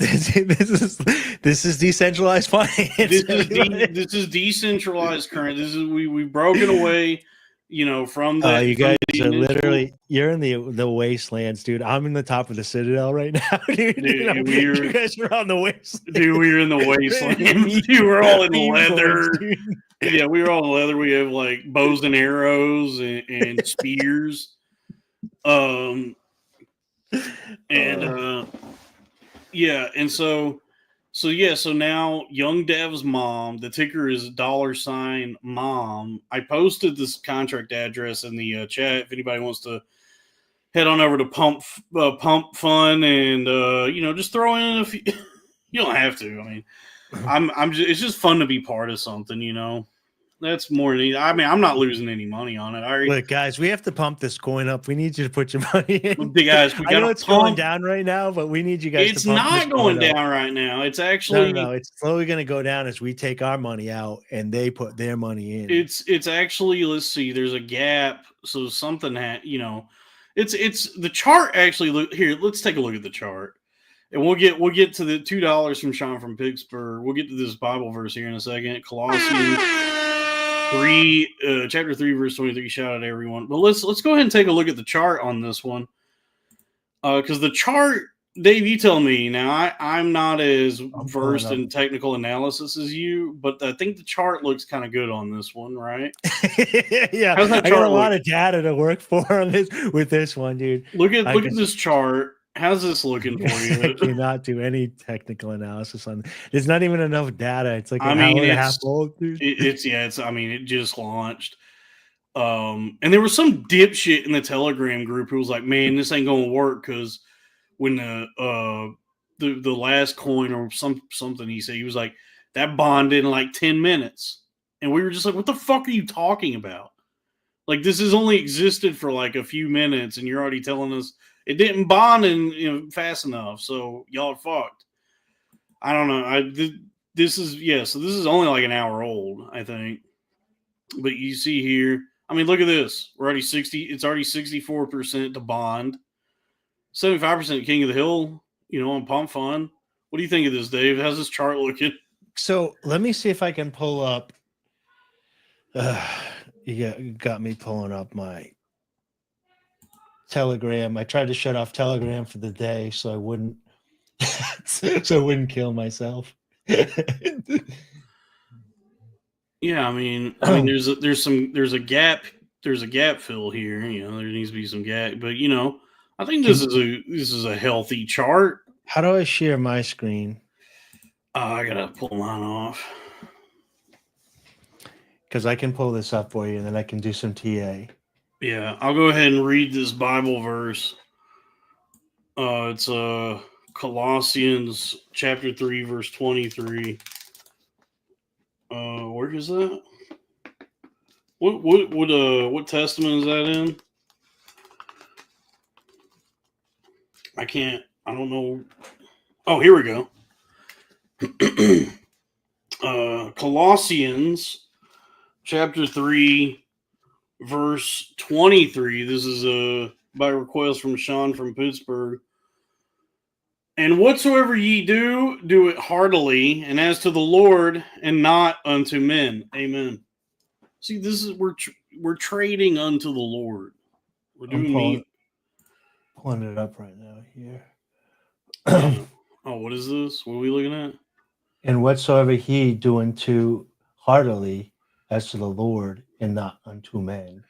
decentralized finance. This is decentralized current. We've broken away, from the. You guys are literally, you're in the wastelands, dude. I'm in the top of the Citadel right now, dude. You guys are on the wasteland. Dude, we're in the wasteland. Dude, we're all in leather. Yeah, we were all in leather. We have like bows and arrows and spears. Yeah, and so now Young Dev's mom, the ticker is $mom. I posted this contract address in the chat if anybody wants to head on over to Pump Fun and just throw in a few. You don't have to. I mean, it's just fun to be part of something, That's more neat. I mean, I'm not losing any money on it. Look, guys, we have to pump this coin up. We need you to put your money in. Guys, I know it's going down right now, but we need you guys to pump It's not going down right now. It's actually no. It's slowly going to go down as we take our money out and they put their money in. It's actually, let's see. There's a gap, so something it's the chart actually. Here, let's take a look at the chart. And we'll get to the $2 from Sean from Pittsburgh. We'll get to this Bible verse here in a second. Colossians 3, chapter 3, verse 23. Shout out to everyone. But let's go ahead and take a look at the chart on this one. Because the chart, Dave, you tell me. Now, I'm not as versed in technical analysis as you, but I think the chart looks kind of good on this one, right? Yeah, I got a lot of data to work for on this with this one, dude. Look at this chart. How's this looking for you? I cannot do any technical analysis on. There's not even enough data. It's like an hour and a half old, dude. It just launched. And there was some dipshit in the Telegram group who was like, "Man, this ain't gonna work," because when the last coin or something he said, he was like, that bonded in like 10 minutes, and we were just like, "What the fuck are you talking about? Like, this has only existed for like a few minutes, and you're already telling us." It didn't bond in fast enough, so y'all are fucked. I don't know. So this is only like an hour old, I think. But you see here, I mean, look at this. We're already 60. It's already 64% to bond, 75% King of the Hill. On Pump Fund. What do you think of this, Dave? How's this chart looking? So let me see if I can pull up. You got me pulling up my Telegram. I tried to shut off Telegram for the day so I wouldn't so I wouldn't kill myself. Yeah, I mean, there's a gap fill here. There needs to be some gap, but I think this is a healthy chart. How do I share my screen? I gotta pull mine off because I can pull this up for you, and then I can do some TA. Yeah, I'll go ahead and read this Bible verse. It's Colossians chapter 3, verse 23. Where is that? What testament is that in? I don't know. Oh, here we go. Colossians chapter 3, verse 23. This is by request from Sean from Pittsburgh. And whatsoever ye do, do it heartily, and as to the Lord, and not unto men. Amen. See, this is we're trading unto the Lord. We're doing pulling it up right now here. Oh, what is this? What are we looking at? And whatsoever he do unto heartily, as to the Lord, and not unto men,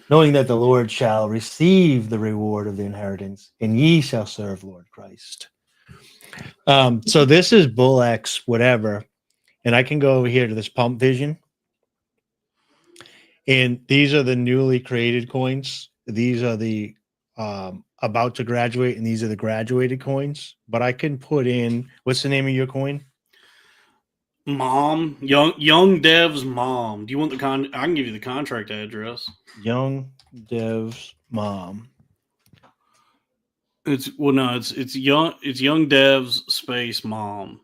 knowing that the Lord shall receive the reward of the inheritance, and ye shall serve Lord Christ. So this is BullX, whatever. And I can go over here to this Pump Vision. And these are the newly created coins. These are the about to graduate, and these are the graduated coins. But I can put in, what's the name of your coin? Mom, young Dev's mom. Do you want the I can give you the contract address. Young Dev's mom. It's young Dev's space mom.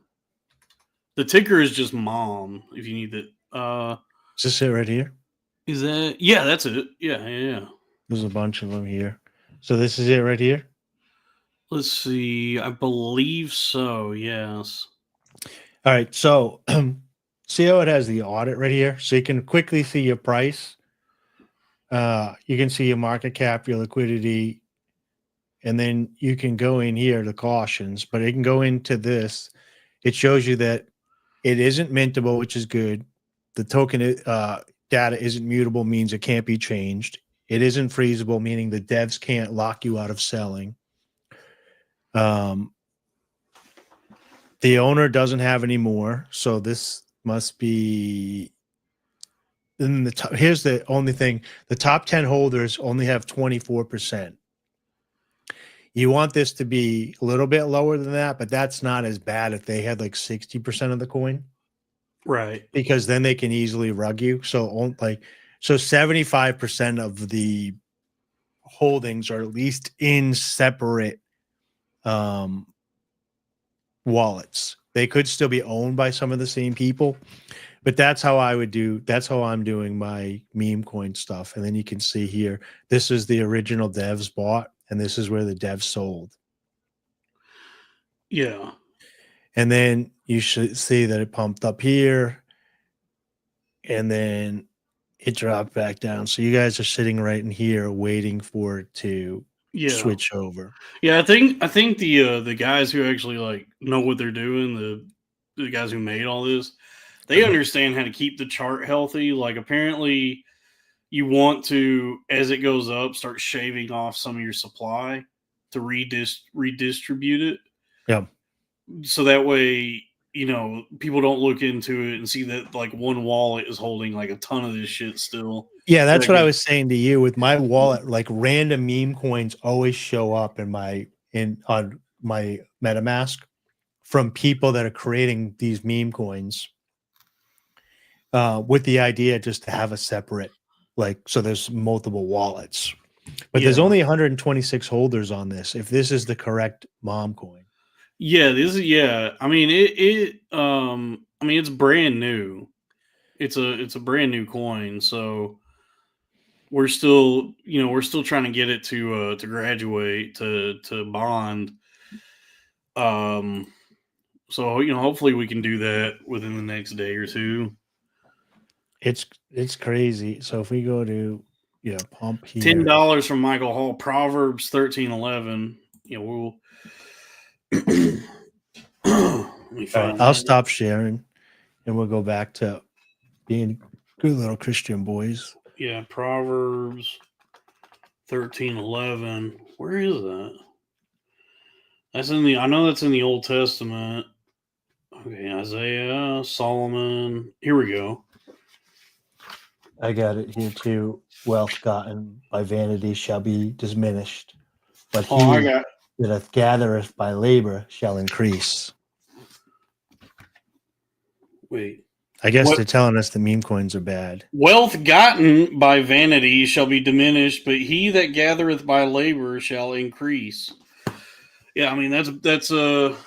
The ticker is just mom. If you need it. Is this it right here? Is that? Yeah, that's it. Yeah. There's a bunch of them here. So this is it right here? Let's see. I believe so. Yes. All right. So see how it has the audit right here? So you can quickly see your price. You can see your market cap, your liquidity, and then you can go in here to cautions, but it can go into this. It shows you that it isn't mintable, which is good. The token data isn't mutable, means it can't be changed. It isn't freezable, meaning the devs can't lock you out of selling. The owner doesn't have any more, so this must be. Then here's the only thing: the top 10 holders only have 24%. You want this to be a little bit lower than that, but that's not as bad if they had like 60% of the coin. Right. Because then they can easily rug you. So 75% of the holdings are at least in separate wallets. They could still be owned by some of the same people, but that's how I'm doing my meme coin stuff. And then you can see here, this is the original devs bought, and this is where the devs sold. Yeah. And then you should see that it pumped up here, and then it dropped back down. So you guys are sitting right in here waiting for it to switch over. Yeah, I think the guys who actually know what they're doing, the guys who made all this, they understand how to keep the chart healthy. Like, apparently you want to, as it goes up, start shaving off some of your supply to redistribute it. Yeah. So that way, people don't look into it and see that one wallet is holding a ton of this shit still. Yeah, that's what I was saying to you with my wallet. Like, random meme coins always show up on my MetaMask from people that are creating these meme coins with the idea just to have a separate, so there's multiple wallets. But there's only 126 holders on this, if this is the correct mom coin. Yeah, I mean it's brand new. It's a brand new coin, so we're still trying to get it to graduate to bond. So hopefully we can do that within the next day or two. It's crazy. So if we go to pump here, $10 from Michael Hall. Proverbs 13:11. We'll. Let me all right, find I'll that. stop sharing, and we'll go back to being good little Christian boys. Yeah, Proverbs 13:11. Where is that? I know that's in the Old Testament. Okay, Isaiah, Solomon. Here we go. I got it here too. Wealth gotten by vanity shall be diminished, but he that gathereth by labor shall increase. Wait. I guess they're telling us the meme coins are bad. Wealth gotten by vanity shall be diminished, but he that gathereth by labor shall increase. Yeah, I mean that's amen.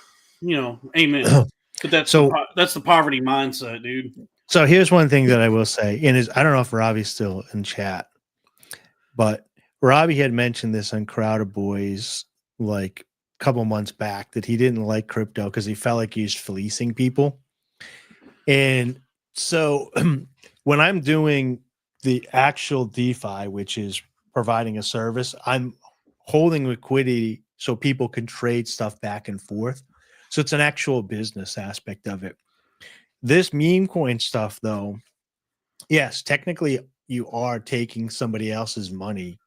But that's the poverty mindset, dude. So here's one thing that I will say, and I don't know if Robbie's still in chat, but Robbie had mentioned this on Crowder Boys like a couple months back that he didn't like crypto because he felt like he was fleecing people. And so when I'm doing the actual DeFi, which is providing a service, I'm holding liquidity so people can trade stuff back and forth. So it's an actual business aspect of it. This meme coin stuff, though, yes, technically you are taking somebody else's money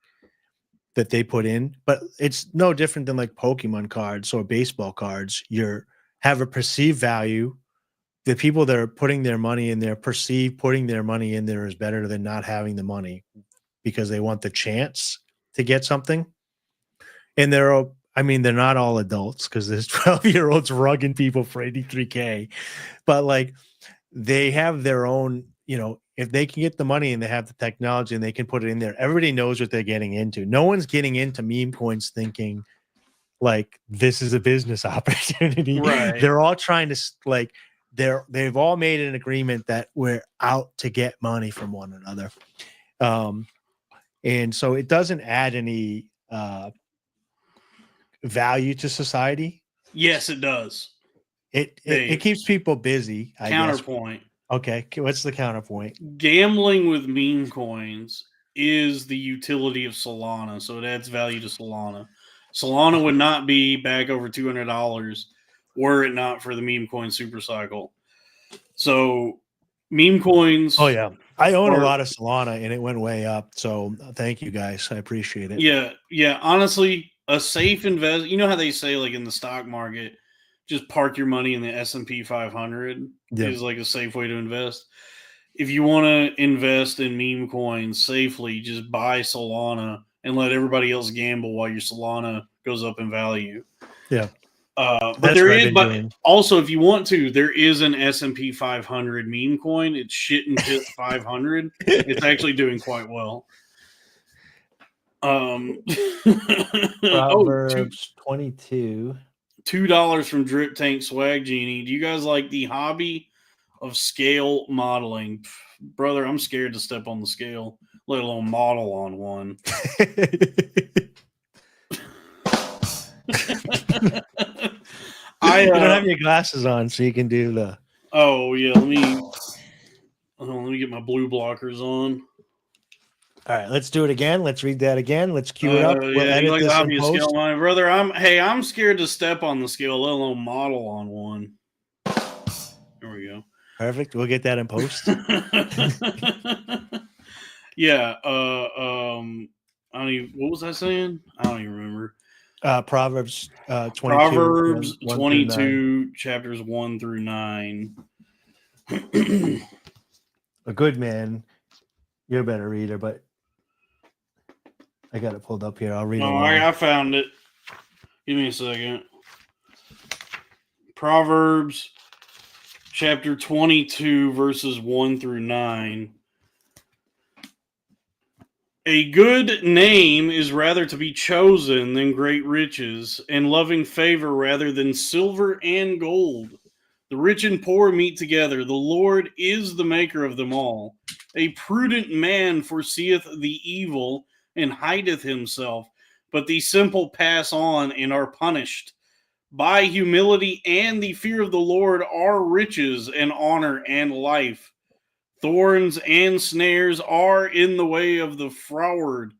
that they put in, but it's no different than like Pokemon cards or baseball cards. You have a perceived value. The people that are putting their money in there perceive putting their money in there is better than not having the money because they want the chance to get something. And they're not all adults because there's 12-year-olds rugging people for 83K, but like they have their own, if they can get the money and they have the technology and they can put it in there, everybody knows what they're getting into. No one's getting into meme coins thinking like this is a business opportunity. Right. They're all trying to they've all made an agreement that we're out to get money from one another. And so it doesn't add any value to society. Yes, it does. It keeps people busy. Counterpoint. Okay, what's the counterpoint? Gambling with meme coins is the utility of Solana, so it adds value to Solana. Solana would not be back over $200 were it not for the meme coin super cycle. So meme coins. Oh yeah, I own a lot of Solana and it went way up. So thank you guys, I appreciate it. Yeah. Honestly, a safe invest. You know how they say like in the stock market, just park your money in the S&P 500 is like a safe way to invest. If you want to invest in meme coins safely, just buy Solana and let everybody else gamble while your Solana goes up in value. Yeah. But also if you want to, there is an S&P 500 meme coin. It's shit and piss 500. It's actually doing quite well. Proverbs 22. $2 from Drip Tank Swag Genie. Do you guys like the hobby of scale modeling? Brother, I'm scared to step on the scale, let alone model on one. You don't have your glasses on, so you can do the. Oh yeah, let me get my blue blockers on. All right, let's do it again. Let's read that again. Let's cue it up. We'll edit like this in post. Scale, my brother. I'm scared to step on the scale, let alone model on one. There we go. Perfect. We'll get that in post. Yeah. I don't even. What was I saying? I don't even remember. Proverbs 22. Proverbs 22, chapters 1 through 9. A good man. You're a better reader, but I got it pulled up here. I'll read it. I found it. Give me a second. Proverbs chapter 22, verses 1 through 9. A good name is rather to be chosen than great riches, and loving favor rather than silver and gold. The rich and poor meet together. The Lord is the maker of them all. A prudent man foreseeth the evil and hideth himself, but the simple pass on and are punished. By humility and the fear of the Lord are riches and honor and life. Thorns and snares are in the way of the froward.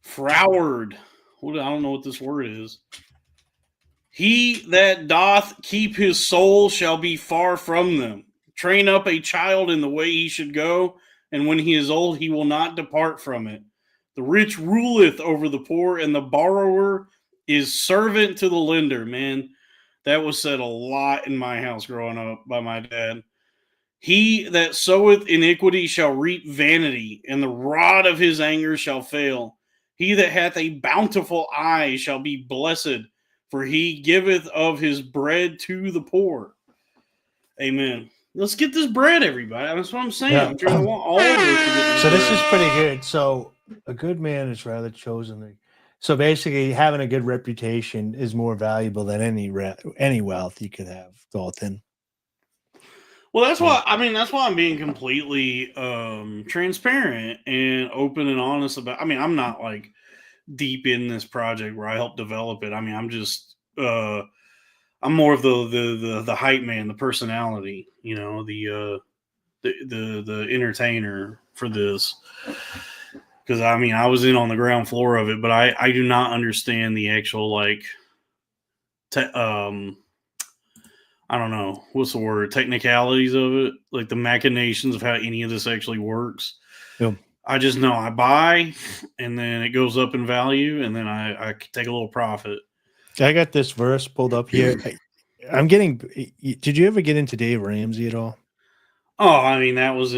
Froward. I don't know what this word is. He that doth keep his soul shall be far from them. Train up a child in the way he should go, and when he is old, he will not depart from it. The rich ruleth over the poor, and the borrower is servant to the lender. Man, that was said a lot in my house growing up by my dad. He that soweth iniquity shall reap vanity, and the rod of his anger shall fail. He that hath a bountiful eye shall be blessed, for he giveth of his bread to the poor. Amen. Let's get this bread, everybody. That's what I'm saying. Yeah. I'm trying to want all of this. So this is pretty good. So a good man is rather chosen. So basically, having a good reputation is more valuable than any wealth you could have, Dalton. Well, that's why I'm being completely transparent and open and honest about. I mean, I'm not like deep in this project where I help develop it. I mean, I'm just I'm more of the hype man, the personality, you know, the entertainer for this. Because I mean, I was in on the ground floor of it, but I do not understand the actual like, I don't know what's the word, technicalities of it, like the machinations of how any of this actually works. Yep. I just know I buy, and then it goes up in value, and then I take a little profit. I got this verse pulled up here. Did you ever get into Dave Ramsey at all? Oh, I mean that was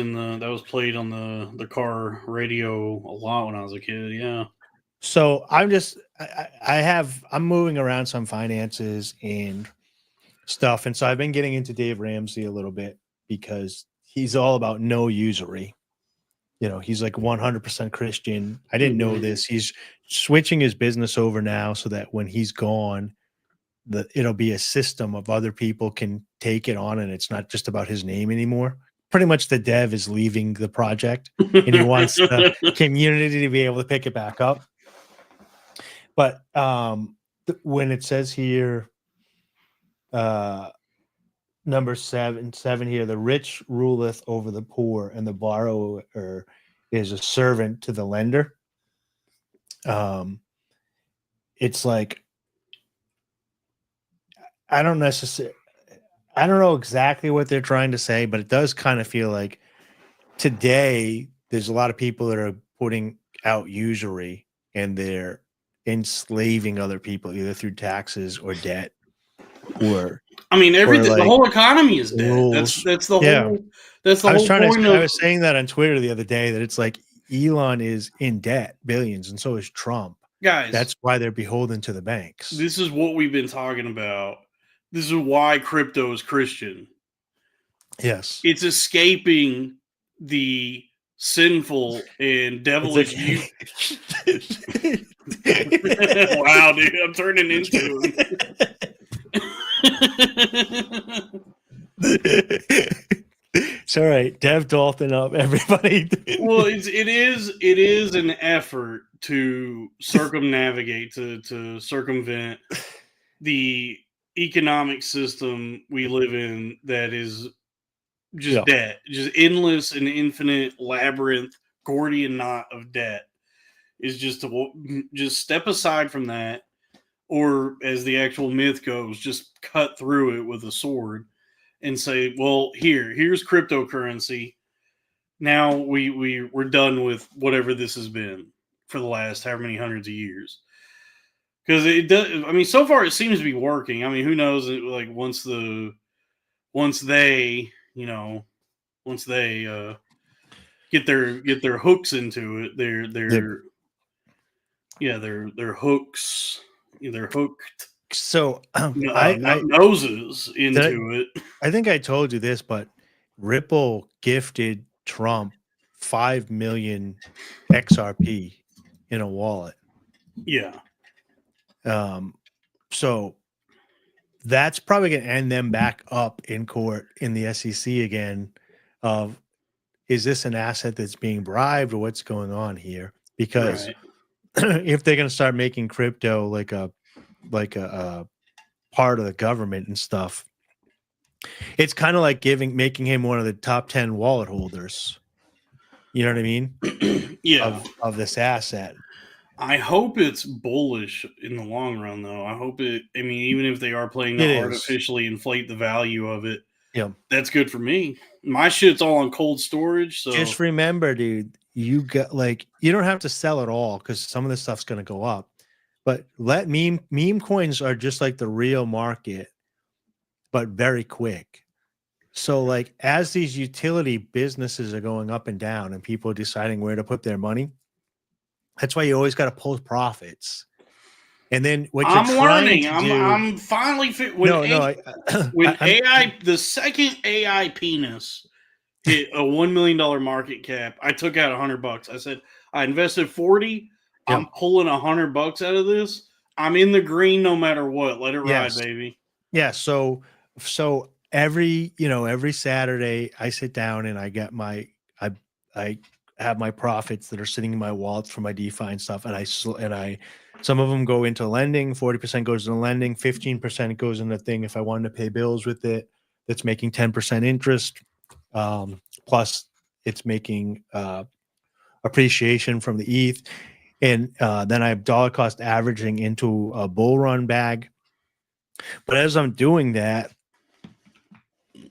played on the car radio a lot when I was a kid. Yeah. So I'm moving around some finances and stuff, and so I've been getting into Dave Ramsey a little bit because he's all about no usury. You know, he's like 100% Christian. I didn't know this. He's switching his business over now so that when he's gone, it'll be a system of other people can take it on, and it's not just about his name anymore. Pretty much the dev is leaving the project and he wants the community to be able to pick it back up. But when it says here, number seven here, the rich ruleth over the poor, and the borrower is a servant to the lender. It's like, I don't know exactly what they're trying to say, but it does kind of feel like today there's a lot of people that are putting out usury and they're enslaving other people either through taxes or debt, or I mean everything. like the whole economy is dead. rules. That's the Yeah. whole. That's the whole point. I was saying that on Twitter the other day that it's like Elon is in debt, billions, and so is Trump. Guys, that's why they're beholden to the banks. This is what we've been talking about. This is why crypto is Christian. Yes. It's escaping the sinful and devilish. Wow, dude, I'm turning into him. It's all right. Dev Dalton up, everybody. Well, it is an effort to circumnavigate, to circumvent the economic system we live in that is just debt, just endless and infinite labyrinth, Gordian knot of debt. Is just to just step aside from that, or as the actual myth goes, just cut through it with a sword and say, well, here's cryptocurrency. Now we're done with whatever this has been for the last however many hundreds of years. Because it does. I mean, so far it seems to be working. I mean, who knows? Like once they get their hooks into it, they're hooks. They're hooked. So noses into it. I think I told you this, but Ripple gifted Trump 5 million XRP in a wallet. Yeah. So that's probably going to end them back up in court in the SEC again. Of is this an asset that's being bribed or what's going on here? Because Right. if they're going to start making crypto like a part of the government and stuff, it's kind of like making him one of the top 10 wallet holders. You know what I mean? Yeah. Of this asset. I hope it's bullish in the long run, though. I hope it. I mean, even if they are playing to It is. artificially inflate the value of it, Yeah. that's good for me. My shit's all on cold storage, so Just remember, dude, you got like you don't have to sell it all because some of this stuff's going to go up. But let meme coins are just like the real market, but very quick. So like as these utility businesses are going up and down and people are deciding where to put their money, that's why you always got to post profits. And then what you're I'm trying learning. to do, I'm finally no, when I'm AI the second AI penis hit a $1 million market cap, I took out $100. I said I invested 40. yeah, I'm pulling $100 out of this. I'm in the green no matter what. Let it ride, yes, baby. yeah. So every Saturday I sit down and I I have my profits that are sitting in my wallet for my DeFi and stuff, and I some of them go into lending. 40% goes into lending. 15% goes into thing if I wanted to pay bills with it. That's making 10% interest. Plus, it's making appreciation from the ETH, and then I have dollar cost averaging into a bull run bag. But as I'm doing that,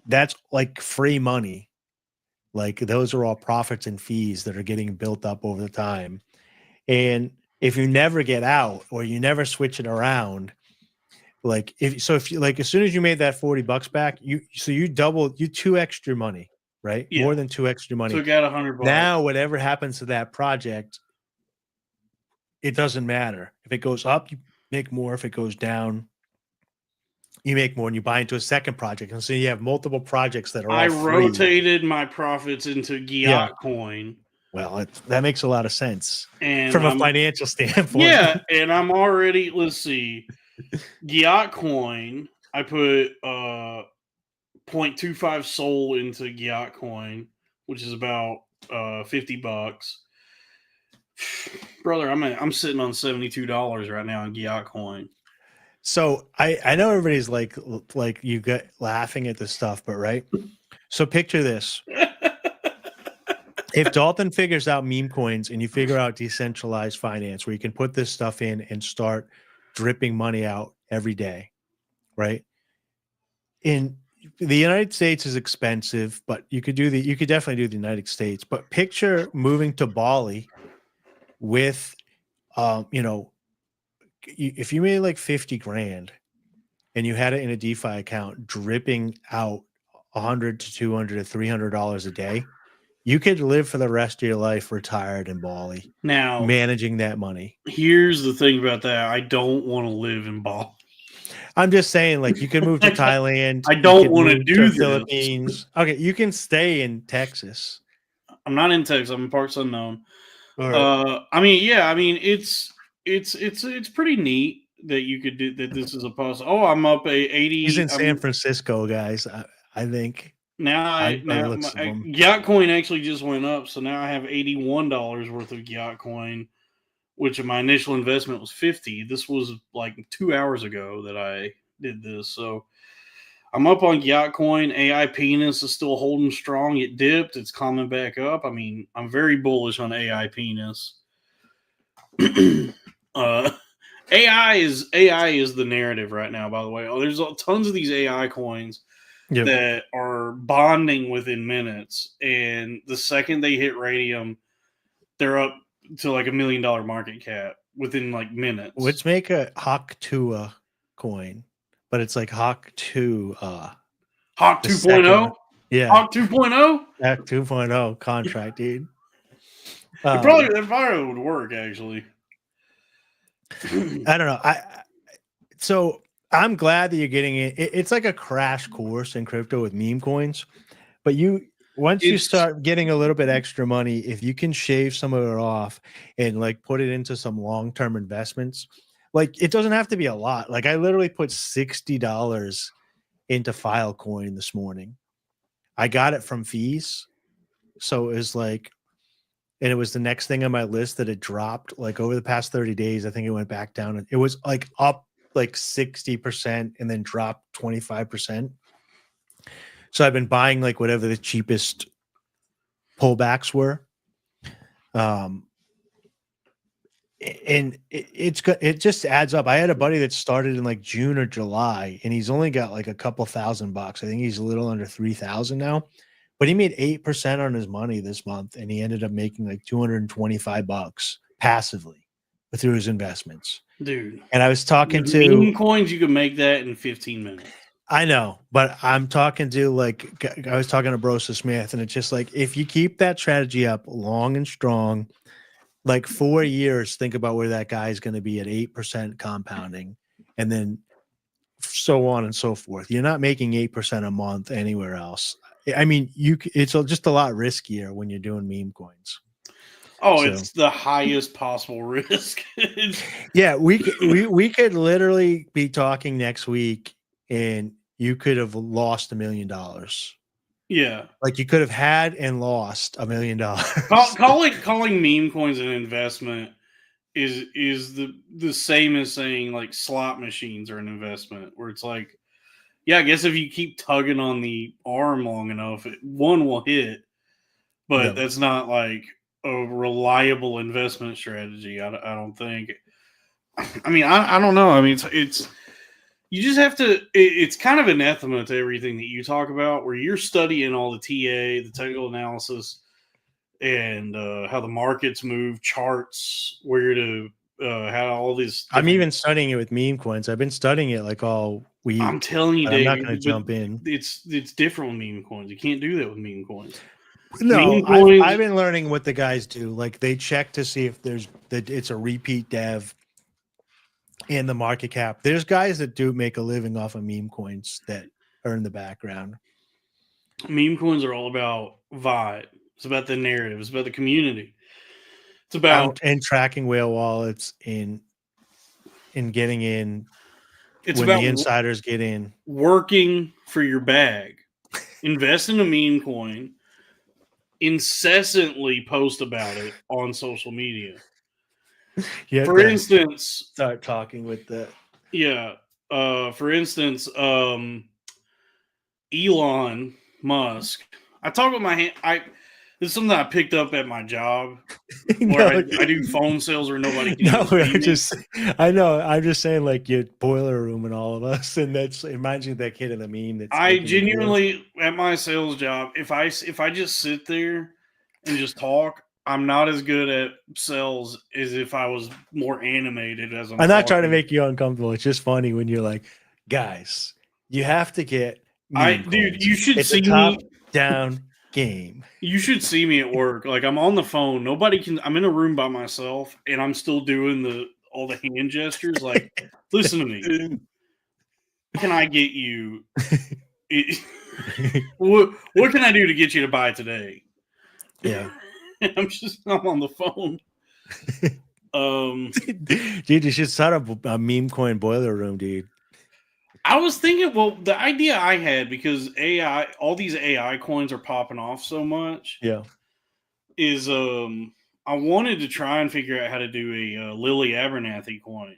that's like free money. Like those are all profits and fees that are getting built up over the time. And if you never get out or you never switch it around, like if you like as soon as you made that $40 back, you 2x your money, right? Yeah. More than 2x your money. Took out $100. Now, whatever happens to that project, it doesn't matter. If it goes up, you make more. If it goes down, you make more and you buy into a second project. And so you have multiple projects that are I all free. rotated my profits into Yeah. Giat coin. Well, that makes a lot of sense And from a financial standpoint. yeah, and I'm already, let's see, Giat coin, I put 0.25 Sol into Giat coin, which is about $50. Brother, I'm sitting on $72 right now in Giat coin. So I know everybody's like you get laughing at this stuff, but right. So picture this. If Dalton figures out meme coins and you figure out decentralized finance where you can put this stuff in and start dripping money out every day, right? In the United States is expensive, but you could definitely do the United States. But picture moving to Bali with if you made like 50 grand and you had it in a DeFi account dripping out 100 to 200 to $300 a day, you could live for the rest of your life retired in Bali, Now, managing that money. here's the thing about that. I don't want to live in Bali. I'm just saying, like, you can move to Thailand. I don't you could want to move do to this. Philippines. Okay, you can stay in Texas. I'm not in Texas. I'm in parts unknown. All right. I mean, yeah. I mean, it's pretty neat that you could do that. This is a post. Oh, I'm up a 80. He's in San Francisco, guys. I think. Now I've now looked at them. Yacht coin actually just went up, so now I have $81 worth of Yacht coin, which my initial investment was 50. This was like 2 hours ago that I did this, so I'm up on Yacht coin. AI penis is still holding strong. It dipped. It's coming back up. I mean, I'm very bullish on AI penis. AI is the narrative right now. By the way, there's tons of these AI coins that are bonding within minutes, and the second they hit radium, they're up to like $1 million market cap within like minutes. Let's make a Hawk 2 coin, but it's like Hawk 2 Hawk 2.0. Yeah, Hawk 2.0. Hawk 2.0 contract, dude. That probably would work actually. I don't know. So I'm glad that you're getting it. It's like a crash course in crypto with meme coins, but once you start getting a little bit extra money, if you can shave some of it off and like put it into some long-term investments, like it doesn't have to be a lot. Like I literally put $60 into Filecoin this morning. I got it from fees. So it was like, and it was the next thing on my list that it dropped like over the past 30 days. I think it went back down. It was like up like 60% and then dropped 25%. So I've been buying like whatever the cheapest pullbacks were. And it just adds up. I had a buddy that started in like June or July, and he's only got like a couple $1,000. I think he's a little under 3,000 now, but he made 8% on his money this month, and he ended up making like $225 passively through his investments. Dude. And I was talking With to meme coins, you could make that in 15 minutes. I know, but I'm talking to like I was talking to Brosa Smith, and it's just like if you keep that strategy up long and strong, like 4 years, think about where that guy is going to be at 8% compounding, and then so on and so forth. You're not making 8% a month anywhere else. I mean, it's just a lot riskier when you're doing meme coins. Oh, so. It's the highest possible risk. Yeah, we could literally be talking next week, and you could have lost $1 million. Yeah, like you could have had and lost $1 million. Calling meme coins an investment is the same as saying like slot machines are an investment. Where it's like, yeah, I guess if you keep tugging on the arm long enough, one will hit, but that's not like a reliable investment strategy. I don't think. I mean, I don't know. I mean, it's you just have to. It's kind of anathema to everything that you talk about, where you're studying all the TA, the technical analysis, and how the markets move, charts, where to how all these. I'm even studying it with meme coins. I've been studying it like all week. I'm telling you, Dave, I'm not going to jump in. It's different with meme coins. You can't do that with meme coins. No, I've been learning what the guys do. Like they check to see if it's a repeat dev in the market cap. There's guys that do make a living off of meme coins that are in the background. Meme coins are all about vibe. It's about the narrative. It's about the community. It's about and tracking whale wallets in getting in. It's when about the insiders get in. Working for your bag. Invest in a meme coin. Incessantly post about it on social media. For instance, start talking with the for instance, Elon Musk. I talk with my hand. This is something I picked up at my job, where I do phone sales where nobody can. I know. I'm just saying, like your boiler room and all of us, and it reminds you of that kid in the meme. I genuinely, at my sales job, if I just sit there and just talk, I'm not as good at sales as if I was more animated. I'm not trying to make you uncomfortable. It's just funny when you're like, guys, you have to get. Dude, you should see a top-down game. You should see me at work. Like I'm on the phone. Nobody can. I'm in a room by myself, and I'm still doing all the hand gestures. Like, listen to me. Can I get you? What can I do to get you to buy today? Yeah, I'm on the phone. Dude, you should set up a meme coin boiler room, dude. I was thinking, well, the idea I had, because all these AI coins are popping off so much. Yeah. Is I wanted to try and figure out how to do a Lily Abernathy coin.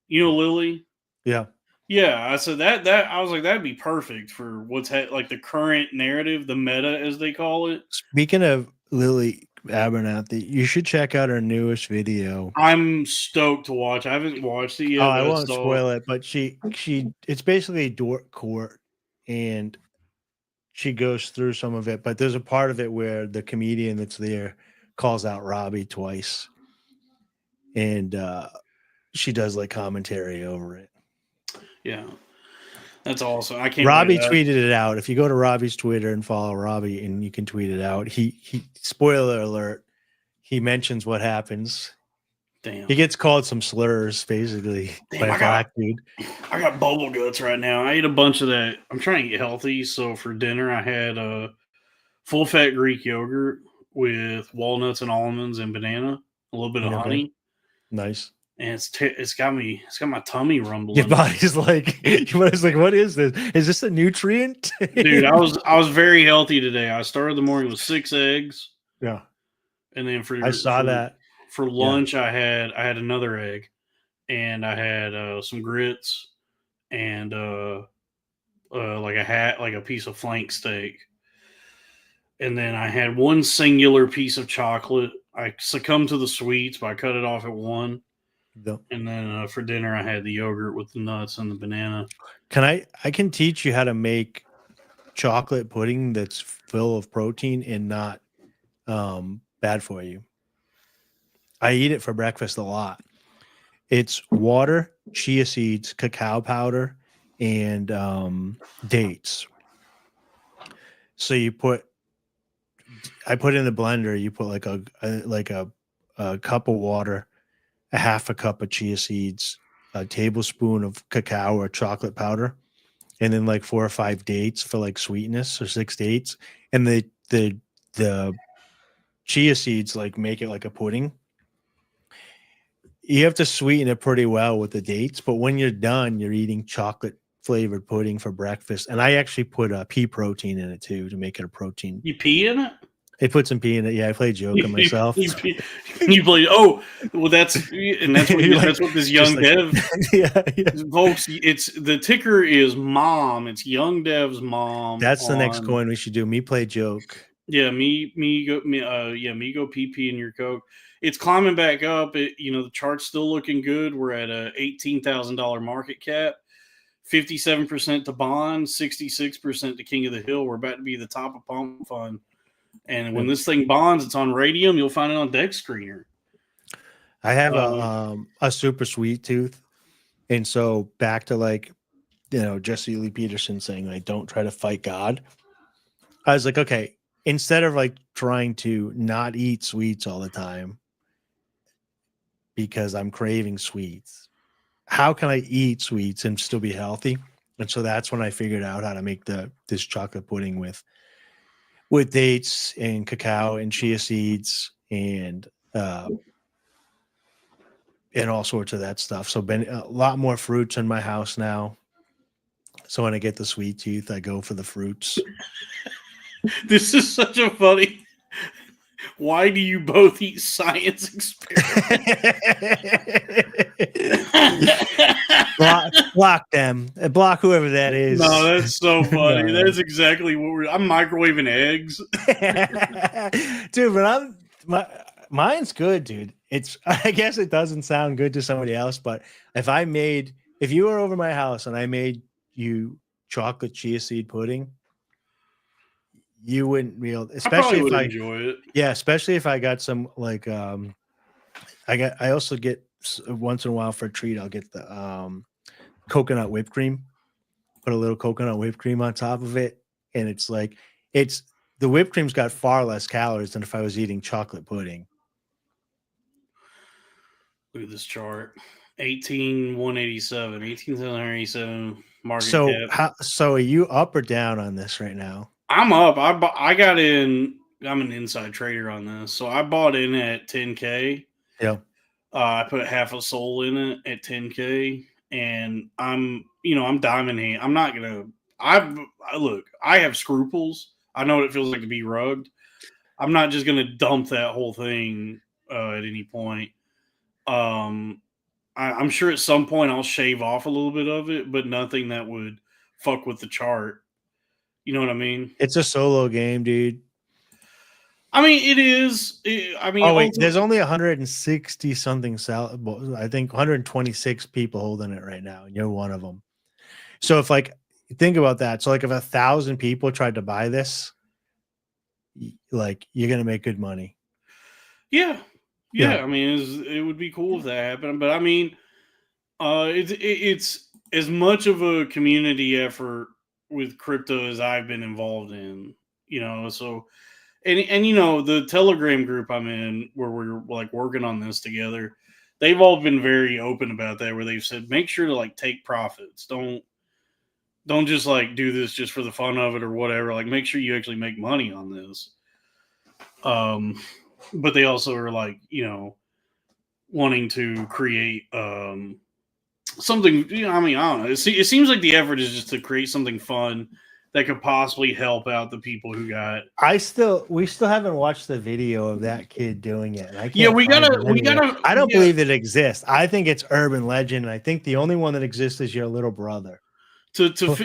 You know Lily? Yeah. Yeah. I said that I was like, that'd be perfect for what's like the current narrative, the meta as they call it. Speaking of Lily Abernathy, you should check out her newest video. I'm stoked to watch. I haven't watched it yet. I won't spoil it, but it's basically a dork court, and she goes through some of it, but there's a part of it where the comedian that's there calls out Robbie twice, and she does like commentary over it. Yeah. That's awesome. I can't. Robbie tweeted it out. If you go to Robbie's Twitter and follow Robbie, and you can tweet it out. He spoiler alert. He mentions what happens. Damn. He gets called some slurs, basically, by a black dude. I got bubble guts right now. I ate a bunch of that. I'm trying to get healthy, so for dinner I had a full-fat Greek yogurt with walnuts and almonds and banana, a little bit of honey. Nice. and it's got my tummy rumbling. Your body's like, what is this? Is this a nutrient? Dude, I was very healthy today. I started the morning with 6 eggs, Yeah, and then I saw that. for lunch I had another egg, and I had some grits and like a piece of flank steak, and then I had one singular piece of chocolate. I succumbed to the sweets, but I cut it off at one. The- And then for dinner, I had the yogurt with the nuts and the banana. I can teach you how to make chocolate pudding that's full of protein and not bad for you. I eat it for breakfast a lot. It's water, chia seeds, cacao powder, and dates. So I put in the blender. You put like a cup of water, a half a cup of chia seeds, a tablespoon of cacao or chocolate powder, and then like 4 or 5 dates for like sweetness, or 6 dates. And the chia seeds like make it like a pudding. You have to sweeten it pretty well with the dates, but when you're done, you're eating chocolate flavored pudding for breakfast. And I actually put pea protein in it too to make it a protein. You pee in it? I put some pea in it. Yeah, I played joke on myself. You play. Oh, well, that's what this young dev. Yeah. Folks, it's the ticker is mom. It's young dev's mom. That's the next coin we should do. Me play joke. Yeah, me go PP in your Coke. It's climbing back up. The chart's still looking good. We're at a $18,000 market cap. 57% to Bond, 66% to King of the Hill. We're about to be the top of Pump Fund. And when this thing bonds, it's on Radium. You'll find it on Deck Screener. I have a super sweet tooth. And so back to Jesse Lee Peterson saying, like, don't try to fight God. I was like, okay, instead of like trying to not eat sweets all the time because I'm craving sweets, how can I eat sweets and still be healthy? And so that's when I figured out how to make this chocolate pudding with dates and cacao and chia seeds and all sorts of that stuff. So been a lot more fruits in my house now. So when I get the sweet tooth, I go for the fruits. This is such a funny. Why do you both eat science experiments? block them. Block whoever that is. No, that's so funny. No. That's exactly what I'm microwaving eggs. Dude, but mine's good, dude. I guess it doesn't sound good to somebody else, but if you were over my house and I made you chocolate chia seed pudding, you wouldn't especially if I enjoy it. Yeah, especially if I got some like I also get once in a while for a treat, I'll get the coconut whipped cream. Put a little coconut whipped cream on top of it, and the whipped cream's got far less calories than if I was eating chocolate pudding. Look at this chart. 18,787 market cap. So are you up or down on this right now? I'm up. I got in. I'm an inside trader on this, so I bought in at 10K. Yeah. I put half a soul in it at 10K, and I'm diamond hand. I'm not gonna. Look. I have scruples. I know what it feels like to be rugged. I'm not just gonna dump that whole thing at any point. I'm sure at some point I'll shave off a little bit of it, but nothing that would fuck with the chart. You know what I mean? It's a solo game, dude. I mean, it is. Oh wait, there's only 160 something. I think 126 people holding it right now, and you're one of them. So if think about that. So if 1,000 people tried to buy this, you're gonna make good money. Yeah. I mean, it would be cool if that happened, but I mean, it's as much of a community effort with crypto as I've been involved in. So. And the Telegram group I'm in, where we're working on this together, they've all been very open about that. Where they've said, make sure to take profits. Don't just do this just for the fun of it or whatever. Make sure you actually make money on this. But they also are wanting to create something. I mean, I don't know. It seems like the effort is just to create something fun that could possibly help out the people who got. We still haven't watched the video of that kid doing it. And I Yeah, can't we find gotta, it we anywhere. gotta. I don't Yeah, believe it exists. I think it's urban legend. And I think the only one that exists is your little brother.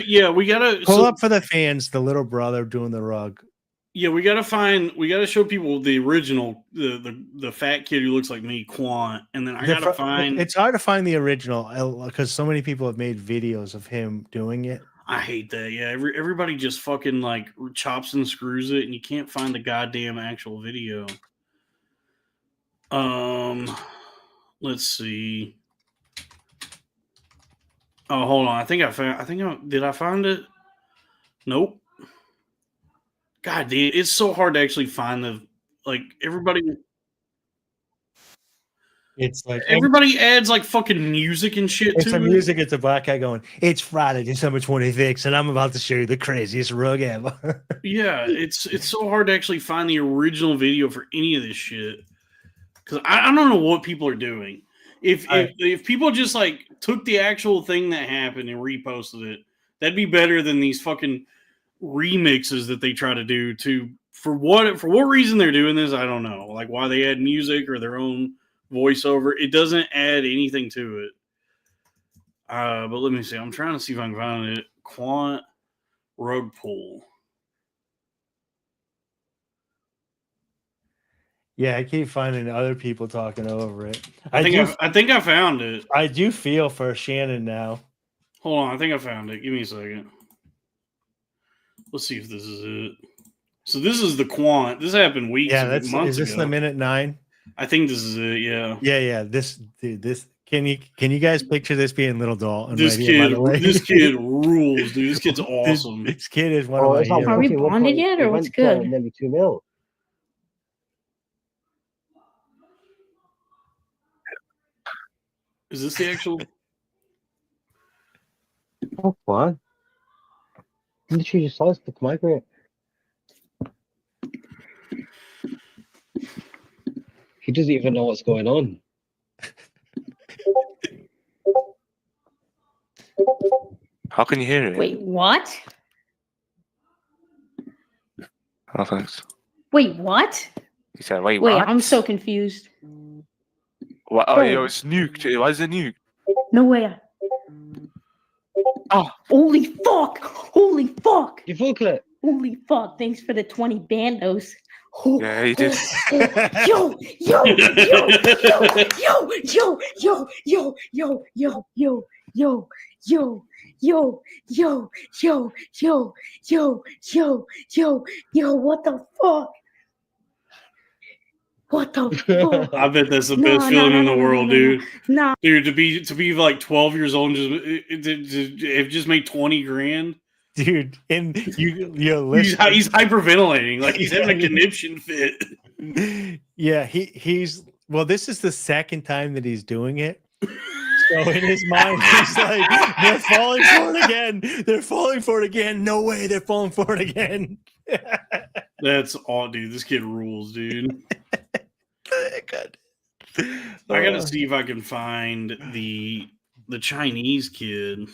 yeah, we gotta Pull up for the fans, the little brother doing the rug. Yeah, we gotta show people the original, the fat kid who looks like me, Quant, and then I gotta find. It's hard to find the original because so many people have made videos of him doing it. I hate that. Yeah, everybody just fucking like chops and screws it, and you can't find the goddamn actual video. Let's see. Oh, hold on. Did I find it? Nope. God damn, it's so hard to actually find everybody. It's like Everybody adds like fucking music and shit it's to the it. music. It's a black guy going, "It's Friday, December 26th, and I'm about to show you the craziest rug ever." Yeah, it's so hard to actually find the original video for any of this shit because I don't know what people are doing. If people just like took the actual thing that happened and reposted it, that'd be better than these fucking remixes that they try to do. For what reason they're doing this, I don't know. Like why they add music or their own voiceover, it doesn't add anything to it. But let me see. I'm trying to see if I can find it. Quant rug pull. Yeah, I keep finding other people talking over it. I think I found it. I do feel for Shannon now. Hold on, I think I found it. Give me a second. Let's see if this is it. So this is the Quant. This happened months ago. Is this the minute 9? I think this is it. Yeah. Yeah. This can you guys picture this being Little Dalton? This kid rules, dude. This kid's awesome. This kid is one of my heroes. Are we bonded yet, or what's good? Nearly 2 mil. Is this the actual? Oh, what? Literally just saw this book migrate. He doesn't even know what's going on. How can you hear it? Wait, what? Oh, thanks. Wait, what? He said, wait, Wait, what? I'm so confused. What? Oh, yo, it's nuked. Why is it nuked? No way. Oh. Holy fuck! Holy fuck! You full clip. Holy fuck! Thanks for the 20 bandos. Oh, Yeah, he did. Yo, yo, yo, yo, yo, yo, yo, yo, yo, yo, yo, yo, yo, yo, yo, yo, yo, yo, yo, what the fuck? What the fuck? I bet that's the best feeling in the world, dude. Nah. Dude, to be like 12 years old and just made 20 grand. Dude, and you're He's listening. hyperventilating, like he's having a conniption fit. Yeah, he's well, this is the second time that he's doing it. So in his mind, he's like, they're falling for it again. They're falling for it again. No way, they're falling for it again. That's all, dude. This kid rules, dude. Good. I gotta see if I can find the Chinese kid.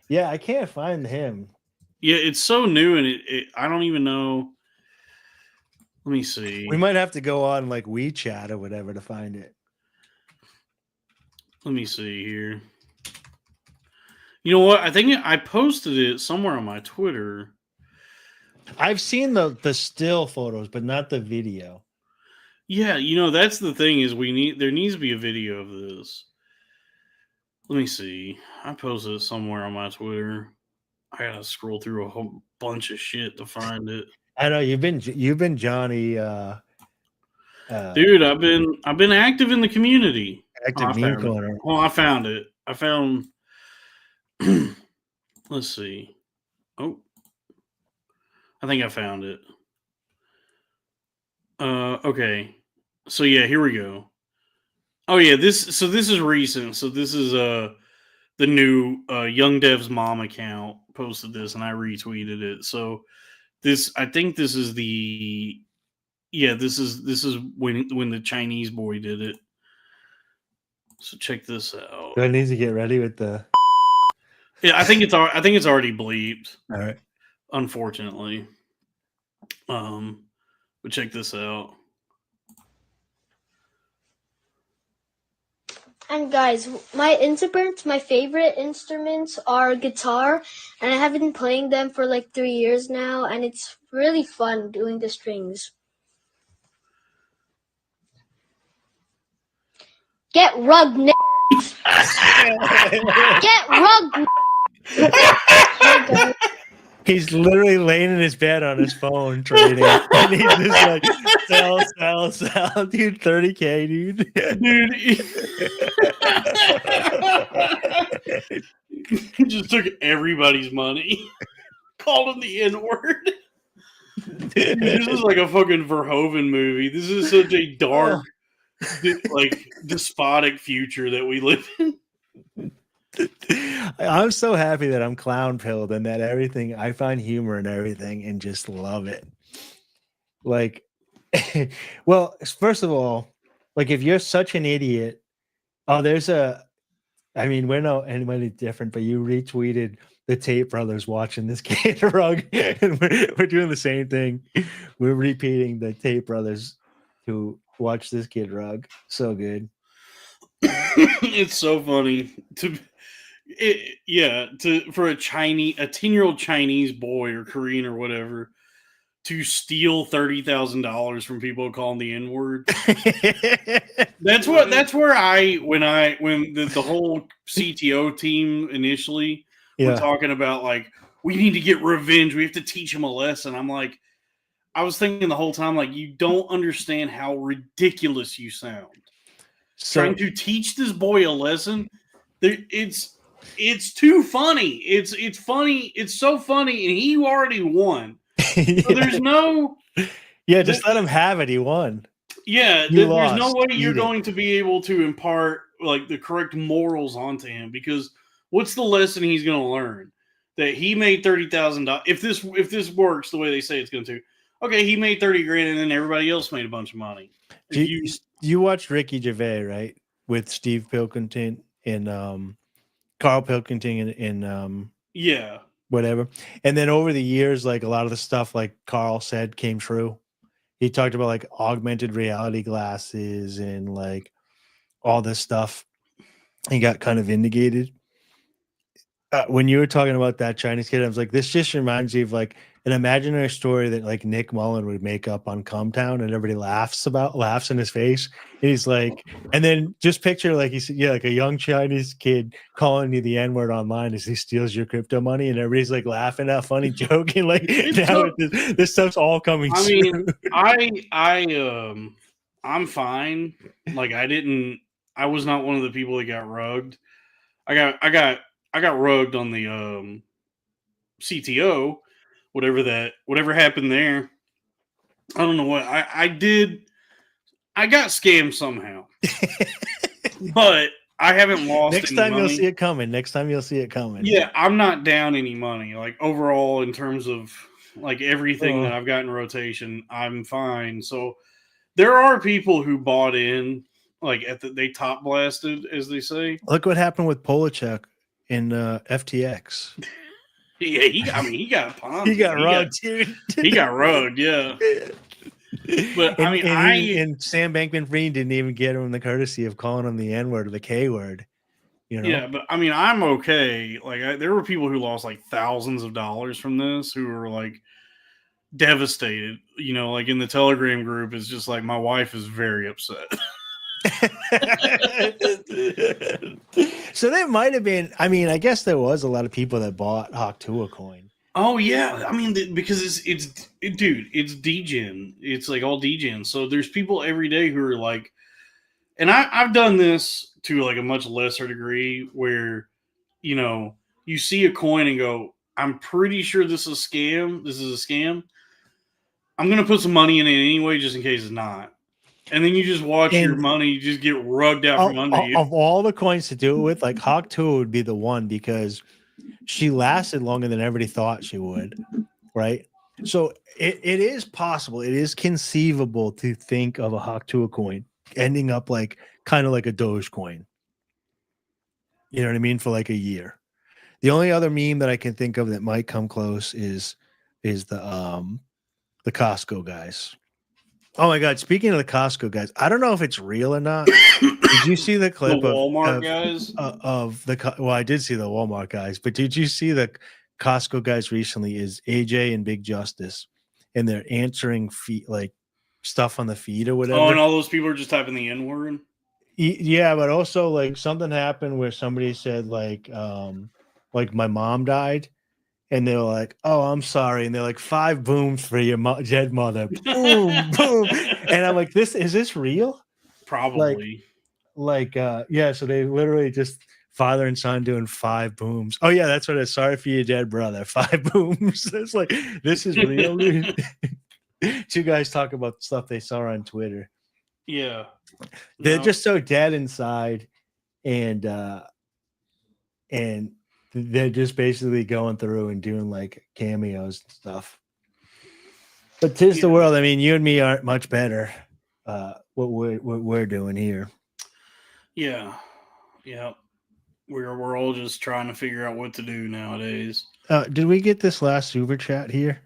Yeah, I can't find him. Yeah, it's so new, and I don't even know. Let me see. We might have to go on like WeChat or whatever to find it. Let me see here. You know what? I think I posted it somewhere on my Twitter. I've seen the still photos, but not the video. Yeah, you know, that's the thing is there needs to be a video of this. Let me see. I posted it somewhere on my Twitter. I gotta scroll through a whole bunch of shit to find it. I know you've been Johnny. Dude, I've been active in the community. Active meme corner. Oh, I found it. I found. Let's see. Oh, I think I found it. Okay. So yeah, here we go. Oh yeah, this is recent. So this is the new Young Dev's mom account posted this, and I retweeted it. So I think this is this is when the Chinese boy did it. So check this out. Do I need to get ready with the? Yeah, I think it's already bleeped. All right. Unfortunately. But check this out. And guys, my favorite instruments are guitar, and I have been playing them for like 3 years now, and it's really fun doing the strings. Get rugged, Get rugged. Hey guys. He's literally laying in his bed on his phone trading, and he's just like sell, dude. 30K, dude. Dude, he just took everybody's money. Called him the N-word. Dude, this is like a fucking Verhoeven movie. This is such a dark, like, despotic future that we live in. I'm so happy that I'm clown pilled and that everything I find humor in everything and just love it. Like, well, first of all, like if you're such an idiot, I mean, we're not anybody different, but you retweeted the Tate brothers watching this Kid Rug, and we're doing the same thing. We're repeating the Tate brothers to watch this Kid Rug. So good. It's so funny for a 10-year-old Chinese boy or Korean or whatever to steal $30,000 from people calling the N-word. That's where when the whole CTO team initially were talking about like we need to get revenge, we have to teach him a lesson. I'm like, I was thinking the whole time, like, you don't understand how ridiculous you sound. Trying to teach this boy a lesson, it's too funny. It's funny. It's so funny, and he already won. So there's no. Yeah, just let him have it. He won. Yeah, there's no way you're going to be able to impart like the correct morals onto him, because what's the lesson he's going to learn? That he made $30,000. If this works the way they say it's going to, okay, he made 30 grand, and then everybody else made a bunch of money. You watched Ricky Gervais, right? With Steve Pilkington and Carl Pilkington and whatever. And then over the years, like a lot of the stuff like Carl said came true. He talked about like augmented reality glasses and like all this stuff. He got kind of vindicated. When you were talking about that Chinese kid, I was like, this just reminds me of like an imaginary story that like Nick Mullen would make up on Cometown, and everybody laughs in his face. And he's like, and then just picture like he said, like a young Chinese kid calling you the N-word online as he steals your crypto money, and everybody's like laughing at funny joking. Like now this stuff's all coming. I mean, I'm fine. Like I was not one of the people that got rugged. I got rugged on the CTO, whatever happened there. I don't know what I did. I got scammed somehow, but I haven't lost. Next time you'll see it coming. Yeah, I'm not down any money. Like overall, in terms of like everything that I've got in rotation, I'm fine. So there are people who bought in, like they top blasted, as they say. Look what happened with Polachek in FTX. Yeah, he got Ponzi. He got rugged, dude. He got rugged, yeah. But and Sam Bankman-Fried didn't even get him the courtesy of calling him the N-word or the K-word. You know? Yeah, but I mean, I'm okay. Like, there were people who lost like thousands of dollars from this, who were like devastated. You know, like in the Telegram group, it's just like my wife is very upset. So there might have been. I mean, I guess there was a lot of people that bought Hawk2a coin. Oh yeah, I mean, because it's degen. It's like all degen. So there's people every day who are like, and I've done this to like a much lesser degree, where you know you see a coin and go, I'm pretty sure this is a scam. This is a scam. I'm gonna put some money in it anyway, just in case it's not. And then you just watch your money just get rugged out from under you. Of all the coins to do it with, like Hawk2a would be the one, because she lasted longer than everybody thought she would, right? So it is possible, it is conceivable to think of a Hawk2a coin ending up like kind of like a Dogecoin, You know what I mean? For like a year. The only other meme that I can think of that might come close is the Costco guys. Oh my god! Speaking of the Costco guys, I don't know if it's real or not. Did you see the clip Walmart guys? of the? Well, I did see the Walmart guys, but did you see the Costco guys recently? Is AJ and Big Justice, and they're answering like stuff on the feed or whatever. Oh, and all those people are just typing the N word. Yeah, but also like something happened where somebody said like my mom died, and they were like, "Oh, I'm sorry," and they're like 5 booms for your dead mother, boom, boom, and I'm like, "This is this real?" Probably. Yeah. So they literally just father and son doing 5 booms. Oh yeah, that's what it is. Sorry for your dead brother. 5 booms. It's like this is real. Two guys talk about stuff they saw on Twitter. Yeah. They're just so dead inside, and they're just basically going through and doing like cameos and stuff. But 'tis the world. I mean, you and me aren't much better. What we're doing here. Yeah. We're all just trying to figure out what to do nowadays. Did we get this last super chat here?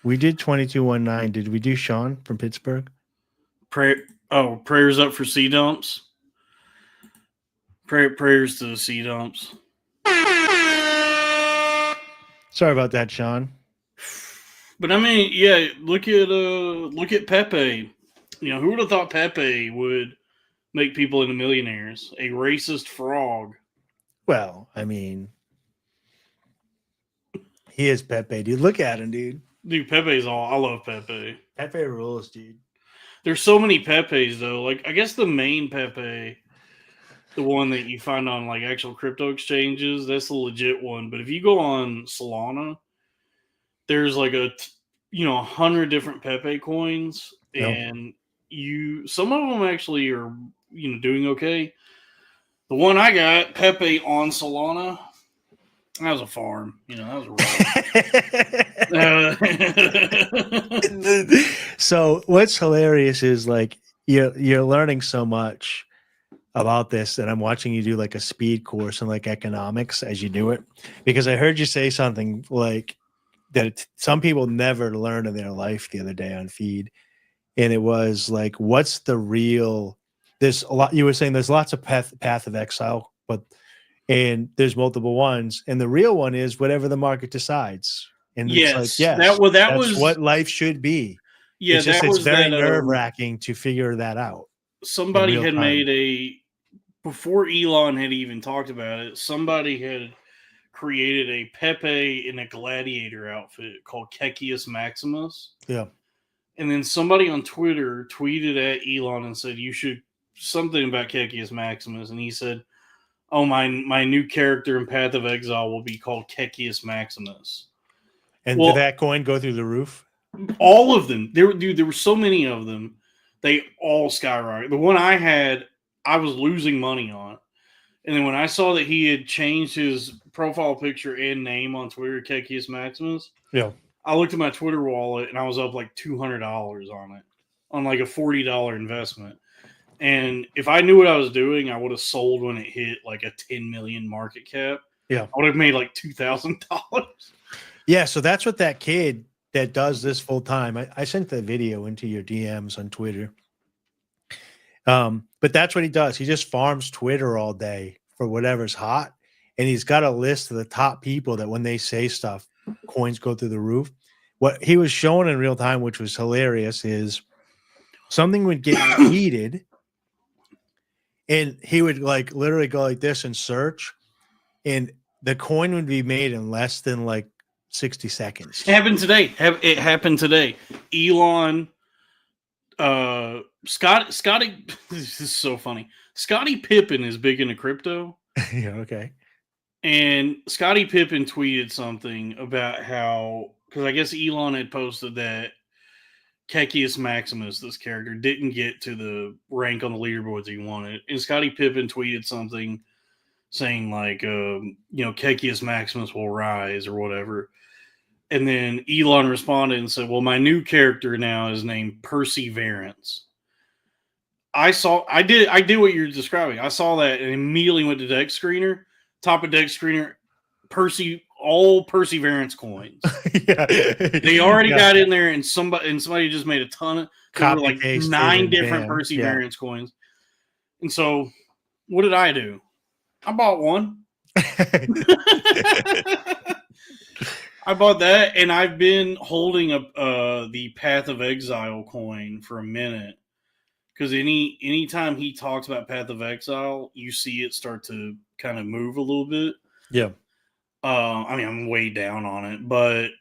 We did 2219. Did we do Sean from Pittsburgh? Prayers up for C dumps. Prayers to the C dumps. Sorry about that, Sean. But I mean, yeah, look at Pepe. You know, who would have thought Pepe would make people into millionaires? A racist frog. Well, I mean, he is Pepe, dude. Look at him, dude. Dude, Pepe's all. I love Pepe. Pepe rules, dude. There's so many Pepes though. Like, I guess the main Pepe, the one that you find on like actual crypto exchanges, that's the legit one. But if you go on Solana, there's like 100 different Pepe coins, and some of them actually are doing okay. The one I got, Pepe on Solana, that was a farm. That was a So what's hilarious is like you're learning so much about this, and I'm watching you do like a speed course in like economics as you do it, because I heard you say something like that some people never learn in their life the other day on feed, and it was like, what's the real? There's a lot. You were saying there's lots of path of exile, and there's multiple ones, and the real one is whatever the market decides. And yes, it's like, yes, that was what life should be. Yeah, it's very nerve-wracking to figure that out. Somebody had made before Elon had even talked about it, somebody had created a Pepe in a gladiator outfit called Kekius Maximus. Yeah. And then somebody on Twitter tweeted at Elon and said, you should something about Kekius Maximus. And he said, oh, my new character in Path of Exile will be called Kekius Maximus. And did that coin go through the roof? All of them. There were so many of them. They all skyrocketed. The one I had, I was losing money on. And then when I saw that he had changed his profile picture and name on Twitter, Kekius Maximus, I looked at my Twitter wallet and I was up like $200 on it, on like a $40 investment. And if I knew what I was doing, I would have sold when it hit like a 10 million market cap. Yeah. I would have made like $2,000. Yeah. So that's what that kid that does this full time. I sent the video into your DMs on Twitter. But that's what he does. He just farms Twitter all day for whatever's hot. And he's got a list of the top people that when they say stuff, coins go through the roof. What he was showing in real time, which was hilarious, is something would get heated and he would like literally go like this and search, and the coin would be made in less than like 60 seconds. It happened today. Elon, Scotty, this is so funny. Scottie Pippen is big into crypto. Yeah, okay. And Scottie Pippen tweeted something about how, because I guess Elon had posted that Kekius Maximus, this character, didn't get to the rank on the leaderboards he wanted. And Scottie Pippen tweeted something saying like, Kekius Maximus will rise or whatever. And then Elon responded and said, well, my new character now is named Perseverance. I did what you're describing. I saw that and immediately went to Deck Screener. top of deck screener, all Perseverance coins. Yeah. They already got in there, and somebody just made a ton of. There were like Copy-pasted 9 and different bam, Perseverance coins. And so, what did I do? I bought one. I bought that, and I've been holding the Path of Exile coin for a minute. Because anytime he talks about Path of Exile, you see it start to kind of move a little bit. Yeah. I mean, I'm way down on it, but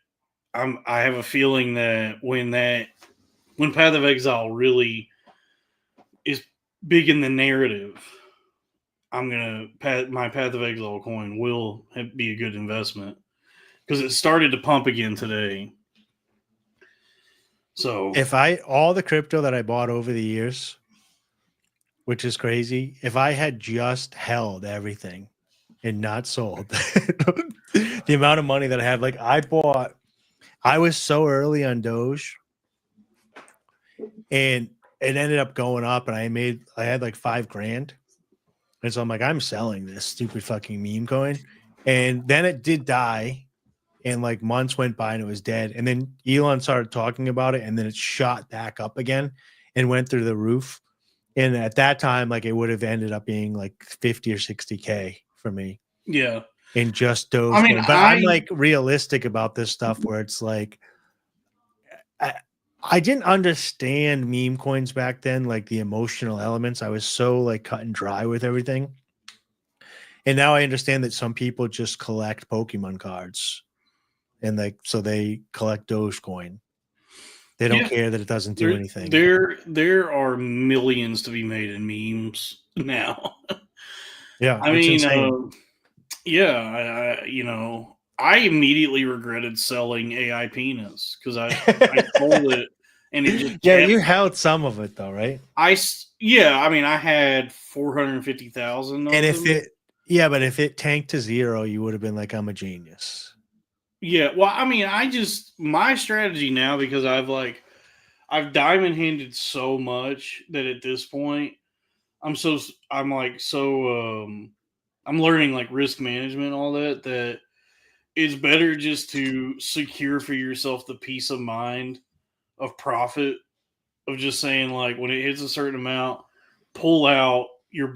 I have a feeling that when Path of Exile really is big in the narrative, my Path of Exile coin will be a good investment because it started to pump again today. So If all the crypto that I bought over the years, which is crazy, if I had just held everything and not sold, the amount of money that I have, like I was so early on Doge, and it ended up going up, and I had like $5,000, and so I'm like, I'm selling this stupid fucking meme coin, and then it did die. And like months went by and it was dead. And then Elon started talking about it, and then it shot back up again and went through the roof. And at that time, like it would have ended up being like 50 or 60K for me. yeah, In just Doge. I mean, but I'm like realistic about this stuff where it's like I didn't understand meme coins back then, like the emotional elements. I was so like cut and dry with everything. And now I understand that some people just collect Pokemon cards. And like, so they collect Dogecoin. They don't care that it doesn't do anything. There are millions to be made in memes now. Yeah, I mean, I immediately regretted selling AI Penis because I sold it and it just you held some of it though, right? I had 450,000. And but if it tanked to zero, you would have been like, I'm a genius. Yeah, well, I mean, my strategy now, because I've diamond handed so much that at this point I'm learning like risk management and all that it's better just to secure for yourself the peace of mind of profit of just saying, like, when it hits a certain amount, pull out your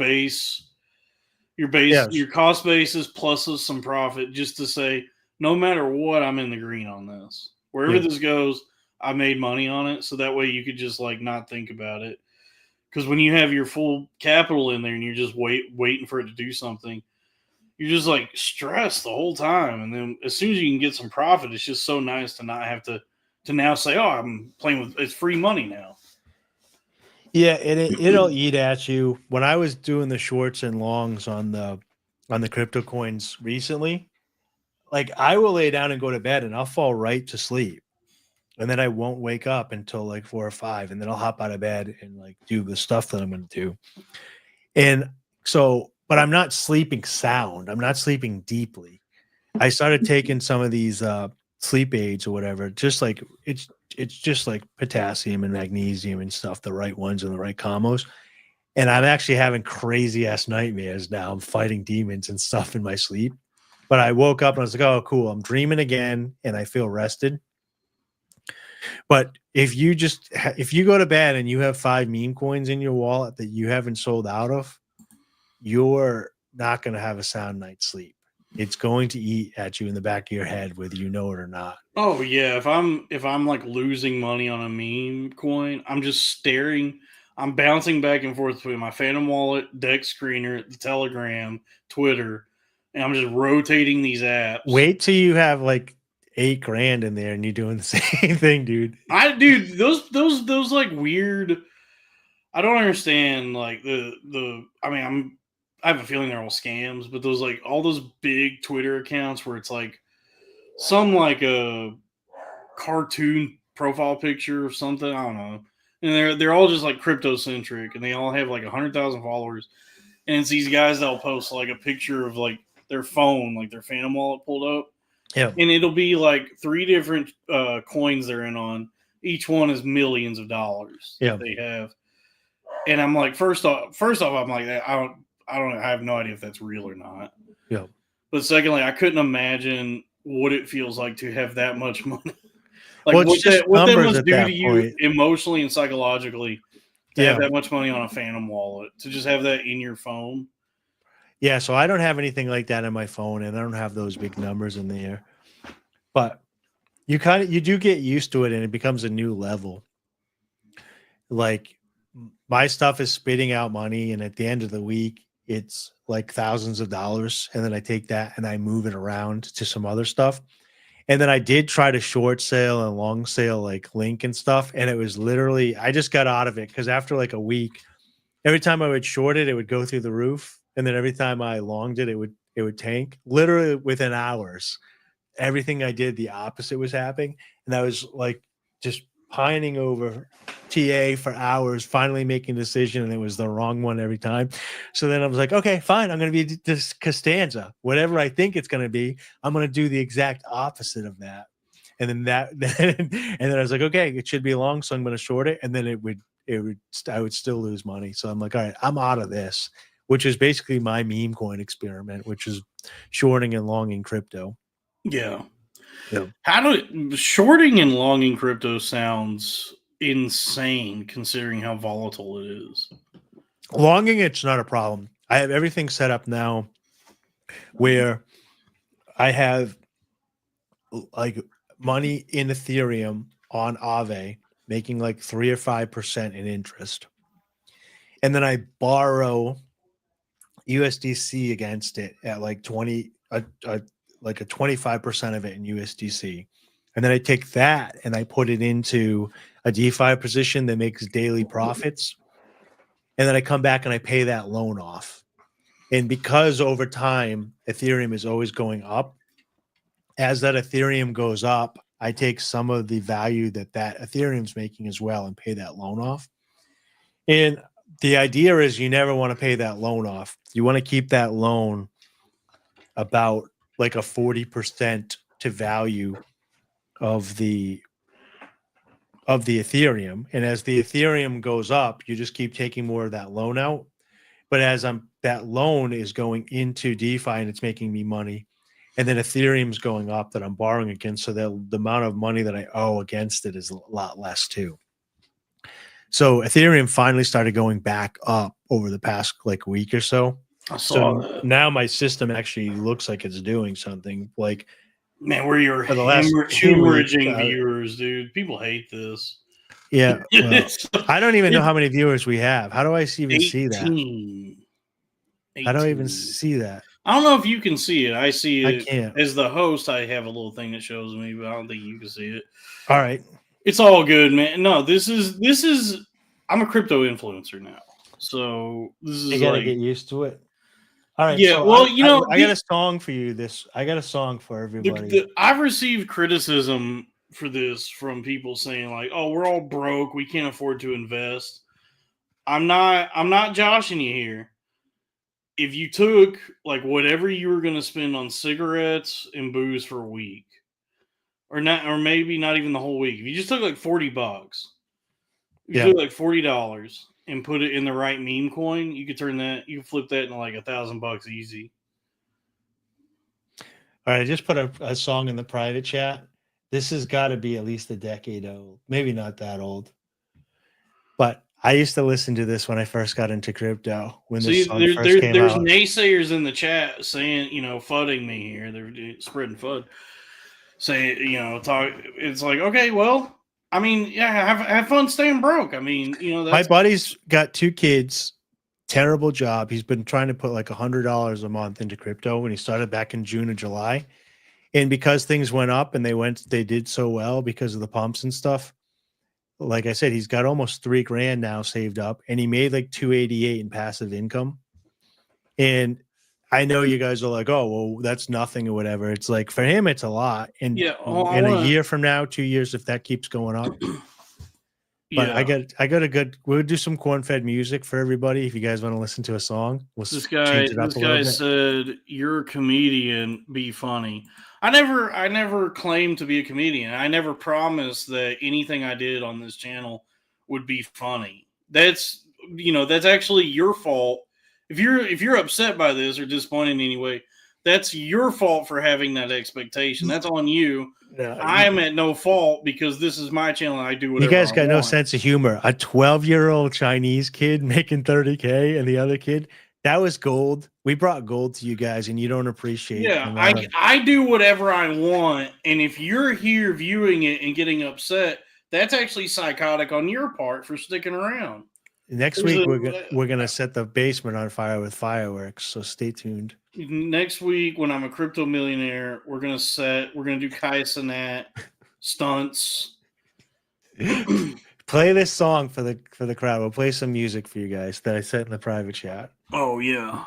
cost basis plus some profit, just to say, no matter what, I'm in the green on this. Wherever this goes, I made money on it. So that way you could just like not think about it. Because when you have your full capital in there and you're just waiting for it to do something, you're just like stressed the whole time. And then as soon as you can get some profit, it's just so nice to not have to now say, oh, I'm playing with, it's free money now. Yeah, it'll eat at you. When I was doing the shorts and longs on the crypto coins recently, like I will lay down and go to bed and I'll fall right to sleep. And then I won't wake up until like 4 or 5. And then I'll hop out of bed and like do the stuff that I'm going to do. And so, but I'm not sleeping sound. I'm not sleeping deeply. I started taking some of these sleep aids or whatever, just like it's just like potassium and magnesium and stuff, the right ones and the right combos. And I'm actually having crazy ass nightmares now. I'm fighting demons and stuff in my sleep. But I woke up and I was like, oh, cool. I'm dreaming again and I feel rested. But if you go to bed and you have 5 meme coins in your wallet that you haven't sold out of, you're not going to have a sound night's sleep. It's going to eat at you in the back of your head, whether you know it or not. Oh yeah. If I'm like losing money on a meme coin, I'm just staring. I'm bouncing back and forth between my Phantom Wallet, Deck Screener, the Telegram, Twitter, and I'm just rotating these apps. Wait till you have like $8,000 in there and you're doing the same thing, dude. Those like weird. I don't understand like I have a feeling they're all scams, but those like all those big Twitter accounts where it's like some like a cartoon profile picture or something. I don't know. And they're all just like crypto centric, and they all have like 100,000 followers. And it's these guys that'll post like a picture of like their phone, like their Phantom Wallet pulled up. Yeah. And it'll be like 3 different coins they're in on. Each one is millions of dollars that they have. And I'm like, first off, I'm like, I have no idea if that's real or not. Yeah. But secondly, I couldn't imagine what it feels like to have that much money. Like Well, it's just what that numbers must at do that to you point. emotionally and psychologically to Yeah. have that much money on a phantom wallet, to just have that in your phone. Yeah, so I don't have anything like that in my phone, and I don't have those big numbers in there. But you do get used to it, and it becomes a new level. Like my stuff is spitting out money, and at the end of the week, it's like thousands of dollars, and then I take that and I move it around to some other stuff. And then I did try to short sale and long sale like Link and stuff, and it was literally I just got out of it because after like a week, every time I would short it, it would go through the roof, and then every time I longed it, it would tank. Literally within hours, everything I did, the opposite was happening, and I was like just pining over TA for hours, finally making a decision, and it was the wrong one every time. So then I was like, okay, fine, I'm going to be this Costanza, whatever I think it's going to be. I'm going to do the exact opposite of that. And then and then I was like, okay, it should be long, so I'm going to short it, and then I would still lose money. So I'm like, all right, I'm out of this, which is basically my meme coin experiment, which is shorting and longing crypto. Yeah. Yeah. Shorting and longing crypto sounds insane considering how volatile it is. Longing, it's not a problem. I have everything set up now where I have like money in Ethereum on Aave making like 3 or 5% in interest. And then I borrow USDC against it at like 20, like a 25% of it in USDC. And then I take that and I put it into a DeFi position that makes daily profits. And then I come back and I pay that loan off. And because over time, Ethereum is always going up, as that Ethereum goes up, I take some of the value that Ethereum's making as well and pay that loan off. And the idea is you never want to pay that loan off. You want to keep that loan about like a 40% to value of the Ethereum. And as the Ethereum goes up, you just keep taking more of that loan out. But as that loan is going into DeFi and it's making me money, and then Ethereum's going up that I'm borrowing against, so that the amount of money that I owe against it is a lot less too. So Ethereum finally started going back up over the past like week or so. I saw that. Now my system actually looks like it's doing something. Like, man, where you're for the last 2 weeks, hemorrhaging viewers, dude. People hate this. Yeah, well, I don't even know how many viewers we have. How do I even see that? 18. I don't even see that. I don't know if you can see it. I see it. I can't. As the host, I have a little thing that shows me, but I don't think you can see it. All right. It's all good, man. No, this is I'm a crypto influencer now. So this is You gotta like, get used to it. All right. yeah, So well, I got a song for you. I got a song for everybody. I've received criticism for this from people saying like, "Oh, we're all broke. We can't afford to invest." I'm not joshing you here. If you took like whatever you were going to spend on cigarettes and booze for a week, or maybe not even the whole week, if you just took like $40, if you took like $40 and put it in the right meme coin, you could flip that into like $1,000 easy. All right, I just put a song in the private chat. This has got to be at least a decade old, maybe not that old. But I used to listen to this when I first got into crypto. When this song first came there's out. naysayers in the chat saying, fudding me here. They're spreading FUD. Saying, it's like, okay, well, I mean, yeah, have fun staying broke. I mean, that's... My buddy's got 2 kids, terrible job. He's been trying to put like $100 a month into crypto when he started back in June or July. And because things went up and they did so well because of the pumps and stuff. Like I said, he's got almost $3,000 now saved up, and he made like 288 in passive income. And I know you guys are like, oh, well, that's nothing or whatever. It's like for him, it's a lot. And in a year from now, 2 years, if that keeps going up. But I got a good. We'll do some Cornfed music for everybody. If you guys want to listen to a song, this guy said, "You're a comedian. Be funny." I never claimed to be a comedian. I never promised that anything I did on this channel would be funny. That's actually your fault. If you're upset by this or disappointed in any way, That's your fault for having that expectation. That's on you. No, I'm at no fault because this is my channel and I do you whatever guys I got no want. sense of humor. A 12-year-old Chinese kid making 30K and the other kid, that was gold. We brought gold to you guys and you don't appreciate Yeah, the amount of- I do whatever I want, and if you're here viewing it and getting upset, that's actually psychotic on your part for sticking around. Next There's week a- we're gonna set the basement on fire with fireworks, so stay tuned. Next week, when I'm a crypto millionaire, we're gonna do Kaizenat stunts. Play this song for the crowd. We'll play some music for you guys that I sent in the private chat. Oh yeah.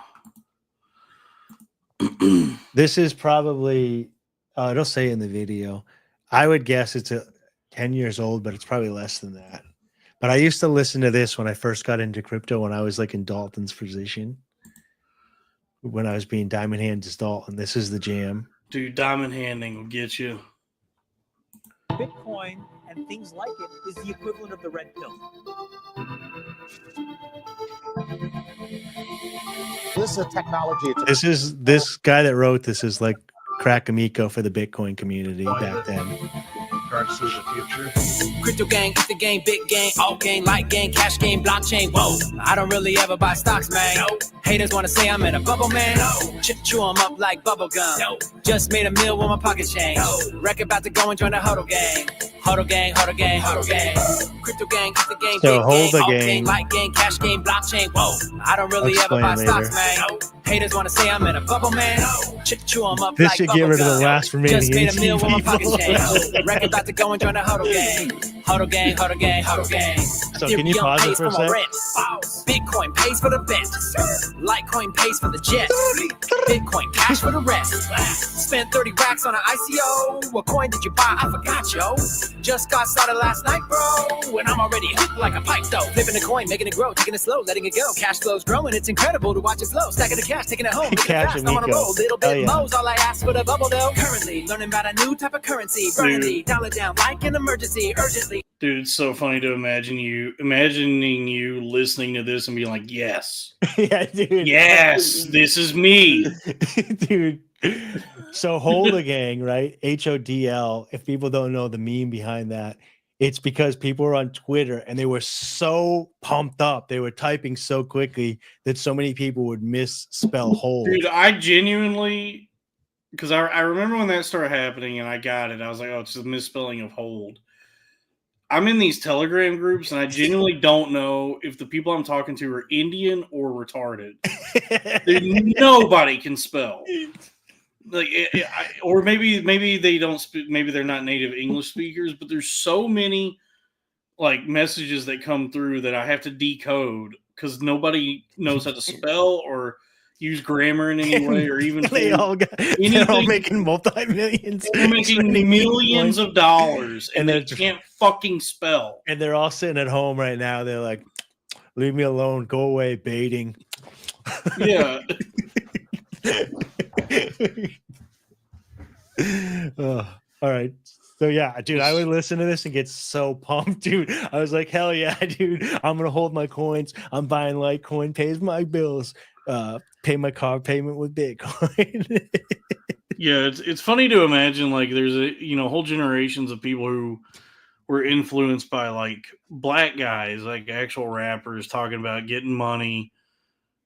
This is probably it'll say in the video. I would guess it's 10 years old, but it's probably less than that. But I used to listen to this when I first got into crypto when I was like in Dalton's position. When I was being diamond hand to Dalton. This is the jam. Dude, diamond handing will get you. Bitcoin and things like it is the equivalent of the red pill. This is a technology. This guy that wrote this is like Crack Amico for the Bitcoin community back then. Currency of the future. Crypto gang, it's the game, big gang, alt gang, light gang, cash game, blockchain. Whoa, I don't really ever buy stocks, man. No. Haters wanna say I'm in a bubble, man. No. Chew 'em up like bubble gum. No. Just made a meal with my pocket change. No. Wreck about to go and join the huddle gang. Huddle gang, huddle gang, huddle gang. Crypto gang, it's the game, So big hold the gang, alt gang. gang, light gang, cash game, blockchain. Whoa, I don't really I'll ever buy explain stocks, later. man. No. Haters wanna say I'm in a bubble, man. No. Chew 'em up This like should bubble get rid of the gum. last remaining Just made a meal 18 with my pocket people. change. Wreck about to go and join the huddle gang. Huddle gang, huddle gang, huddle gang. So can you Ethereum pause it pays for a my sec? rent. Bitcoin pays for the bench. Litecoin pays for the jet. Bitcoin cash for the rest. Spent 30 racks on an ICO. What coin did you buy? I forgot, yo. Just got started last night, bro. And I'm already hooked like a pipe, though. Flipping the coin, making it grow, taking it slow, letting it go. Cash flow's growing, it's incredible to watch it flow. Stacking the cash, taking it home, making it Cash fast. I'm on a Amico. roll, little Oh, bit yeah. mo's all I ask for the bubble, though. Currently, learning about a new type of currency. Burning the dollar down like an emergency, urgently. Dude, it's so funny to imagining you listening to this and being like, yes, Yeah, dude. yes, this is me. Dude. So hold the gang, right? HODL. If people don't know the meme behind that, it's because people were on Twitter and they were so pumped up. They were typing so quickly that so many people would misspell hold. Dude, I genuinely, because I remember when that started happening and I got it, I was like, oh, it's a misspelling of hold. I'm in these Telegram groups and I genuinely don't know if the people I'm talking to are Indian or retarded. Dude, nobody can spell. Like, or maybe they don't speak. Maybe they're not native English speakers. But there's so many like messages that come through that I have to decode because nobody knows how to spell or use grammar in any way, or even they're all anything. making multi-millions. They're making millions of dollars, and they can't fucking spell. And they're all sitting at home right now. They're like, "Leave me alone. Go away, baiting." Yeah. Oh, all right. So yeah, dude, I would listen to this and get so pumped, dude. I was like, hell yeah, dude. I'm gonna hold my coins. I'm buying Litecoin, pays my bills, pay my car payment with Bitcoin. Yeah, it's funny to imagine like there's whole generations of people who were influenced by like black guys, like actual rappers talking about getting money,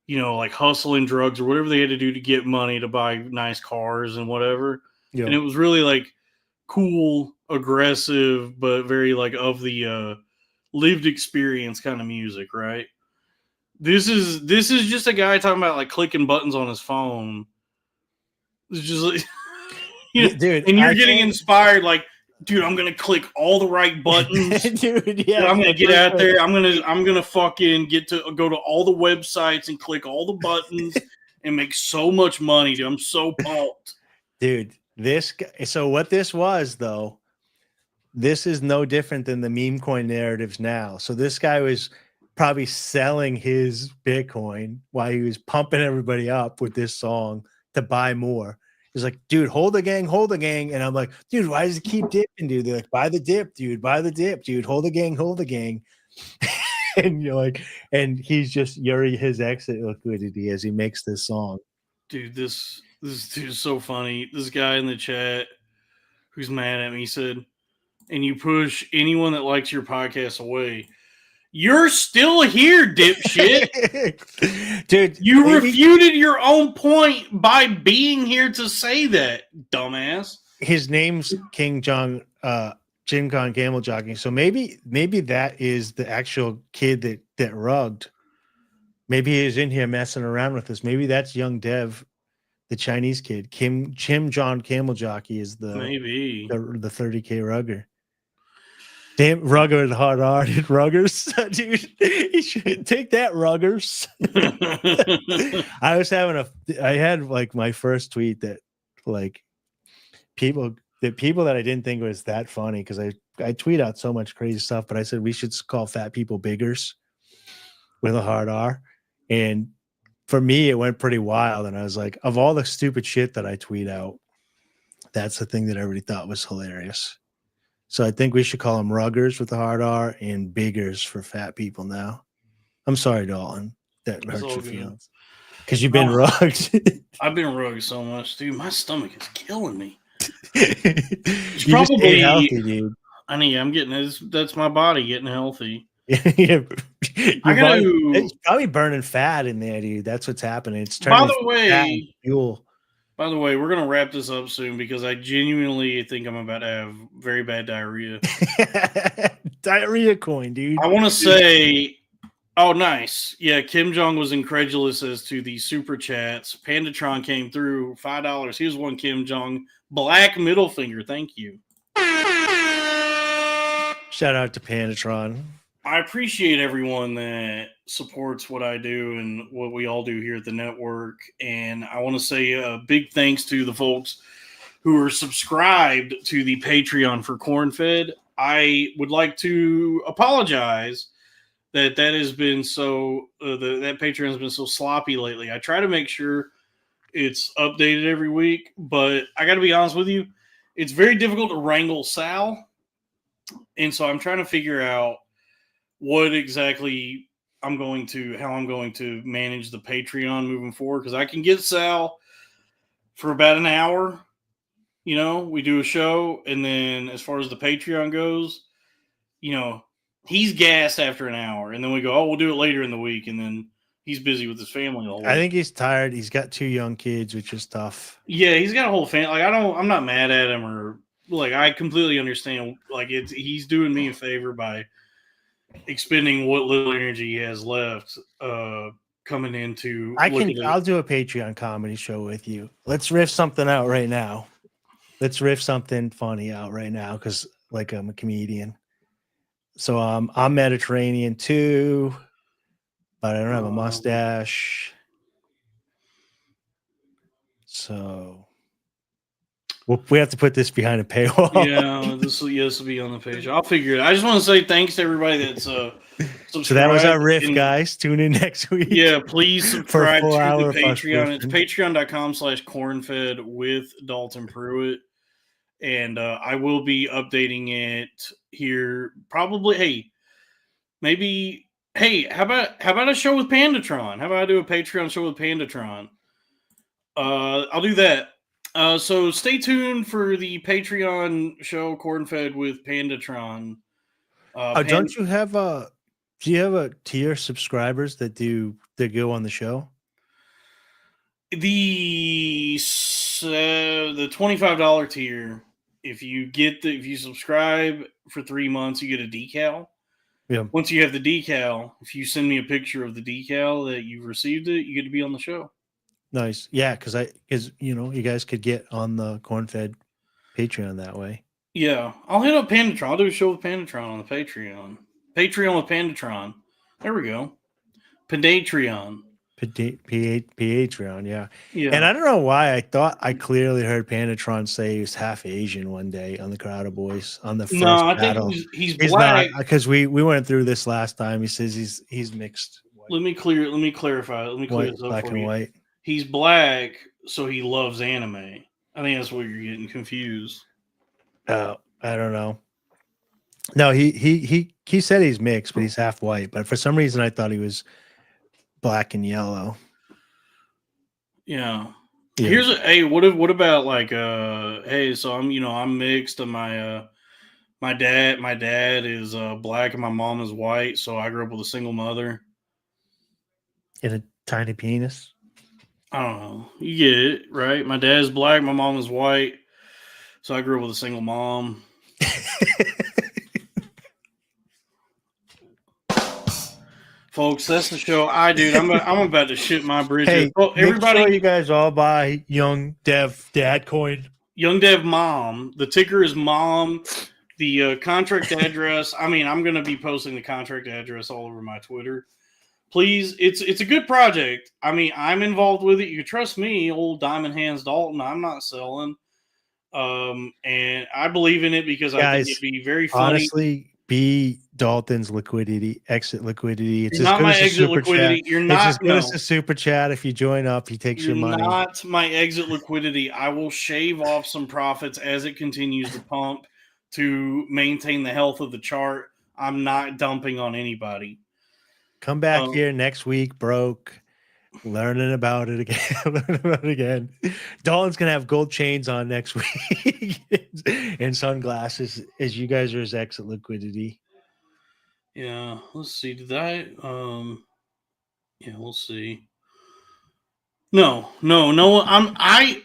like hustling drugs or whatever they had to do to get money to buy nice cars and whatever. Yeah. And it was really like cool, aggressive, but very like of the lived experience kind of music, right? This is just a guy talking about like clicking buttons on his phone. It's just like, dude, and you're getting inspired, like, dude, I'm gonna click all the right buttons, dude. Yeah, I'm gonna get out there. I'm gonna fucking go to all the websites and click all the buttons and make so much money, dude. I'm so pumped, dude. This guy, so what this was though, this is no different than the meme coin narratives now. So this guy was probably selling his Bitcoin while he was pumping everybody up with this song to buy more. He's like, dude, hold the gang. And I'm like, dude, why does it keep dipping, dude? They're like, buy the dip, dude, hold the gang. And you're like, and he's just his exit liquidity as he makes this song. Dude, this dude's so funny. This guy in the chat who's mad at me said, and you push anyone that likes your podcast away. You're still here, dipshit. Dude, You refuted your own point by being here to say that, dumbass. His name's Jim Kong Camel Jogging. So maybe that is the actual kid that rugged. Maybe he is in here messing around with us. Maybe that's young Dev, the Chinese kid. Kim John Camel Jockey is the 30K rugger. Damn, rugger and hard-hearted ruggers, dude. You should take that, ruggers. I had like my first tweet that like people that I didn't think was that funny, because I tweet out so much crazy stuff, but I said we should call fat people biggers with a hard R. And for me, it went pretty wild. And I was like, of all the stupid shit that I tweet out, that's the thing that everybody thought was hilarious. So I think we should call them ruggers with the hard R and biggers for fat people now. I'm sorry, Dalton. That hurts your feelings. Because you've been rugged. I've been rugged so much, dude. My stomach is killing me. It's probably healthy, dude. I mean, I'm getting this. That's my body getting healthy. It's probably burning fat in there, dude. That's what's happening. It's turning fuel. By the way, we're gonna wrap this up soon because I genuinely think I'm about to have very bad diarrhea. Diarrhea coin, dude. I want to say, oh, nice. Yeah, Kim Jong was incredulous as to the super chats. Pandatron came through, $5. Here's one, Kim Jong. Black middle finger. Thank you. Shout out to Pandatron. I appreciate everyone that supports what I do and what we all do here at the network. And I want to say a big thanks to the folks who are subscribed to the Patreon for Cornfed. I would like to apologize that has been so that Patreon has been so sloppy lately. I try to make sure it's updated every week, but I got to be honest with you, it's very difficult to wrangle Sal. And so I'm trying to figure out what exactly how I'm going to manage the Patreon moving forward, because I can get Sal for about an hour. You know, we do a show, and then as far as the Patreon goes, you know, he's gassed after an hour, and then we go, oh, we'll do it later in the week, and then he's busy with his family the whole week. I think he's tired. He's got 2 young kids, which is tough. Yeah, he's got a whole family. Like, I'm not mad at him, or like, I completely understand. Like, he's doing me a favor by expending what little energy he has left coming into. I'll do a Patreon comedy show with you. Let's riff something out right now. Let's riff something funny out right now, because like I'm a comedian. So I'm Mediterranean too, but I don't have a mustache. So we have to put this behind a paywall. Yeah, this will be on the page. I'll figure it. I just want to say thanks to everybody that's subscribed. So that was our riff, guys. Tune in next week. Yeah, please subscribe to the Patreon. It's patreon.com/cornfed with Dalton Pruitt. And I will be updating it here probably. How about a show with Pandatron? How about I do a Patreon show with Pandatron? I'll do that. So stay tuned for the Patreon show Cornfed with Pandatron. Don't you have do you have a tier subscribers that go on the show? The $25 tier, if you subscribe for 3 months, you get a decal. Yeah. Once you have the decal, if you send me a picture of the decal that you've received it, you get to be on the show. Nice. Yeah, because you guys could get on the Cornfed Patreon that way. Yeah. I'll hit up Pandatron. I'll do a show with Pandatron on the Patreon. Patreon with Pandatron. There we go. Pandatron. Patreon, yeah. Yeah. And I don't know why I thought I clearly heard Pandatron say he was half Asian one day on the Crowder Boys on the first battle. I think he's black. Because we went through this last time. He says he's mixed. Let me clarify. Let me clear this up black for and you. white. He's black, so he loves anime. I think that's where you're getting confused. I don't know. No, he said he's mixed, but he's half white. But for some reason, I thought he was black and yellow. Yeah. Yeah. Here's a hey. What about like hey? So I'm mixed, and my dad is black and my mom is white. So I grew up with a single mother. In a tiny penis. I don't know. You get it, right? My dad's black, my mom is white. So I grew up with a single mom. Folks, that's the show. I'm about to shit my bridges. Hey, Oh, everybody, make sure you guys all buy Young Dev Dad coin. Young Dev Mom. The ticker is Mom. The contract address. I'm going to be posting the contract address all over my Twitter. Please, it's a good project. I'm involved with it. You can trust me, old Diamond Hands Dalton. I'm not selling. And I believe in it because I think it'd be very funny. Honestly, be Dalton's exit liquidity. It's You're as not good my as a exit super liquidity. chat. You're It's not as good as a super chat. If you join up, he takes your money. Not my exit liquidity. I will shave off some profits as it continues to pump to maintain the health of the chart. I'm not dumping on anybody. Come back here next week, broke. Learning about it again. Dalton's gonna have gold chains on next week and sunglasses as you guys are his exit liquidity. Yeah, let's see. Did I yeah, we'll see. No. I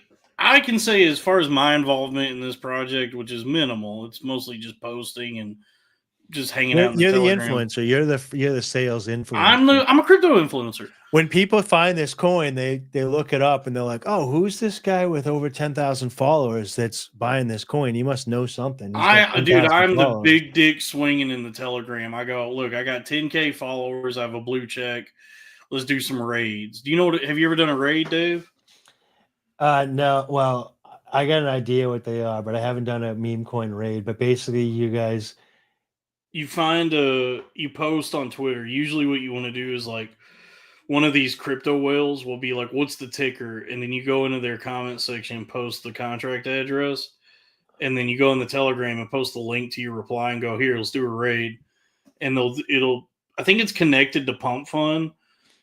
can say as far as my involvement in this project, which is minimal, it's mostly just posting and just hanging out in the You're the Telegram. influencer. You're the sales influencer. I'm a crypto influencer. When people find this coin, they look it up and they're like, "Oh, who's this guy with over 10,000 followers that's buying this coin? He must know something." I'm the big dick swinging in the Telegram. I go, look, I got 10K followers. I have a blue check. Let's do some raids. Do you know have you ever done a raid, Dave? No. Well, I got an idea what they are, but I haven't done a meme coin raid. But basically, you guys, you post on Twitter. Usually, what you want to do is like one of these crypto whales will be like, "What's the ticker?" And then you go into their comment section and post the contract address, and then you go in the Telegram and post the link to your reply and go, "Here, let's do a raid." And I think it's connected to Pump Fund,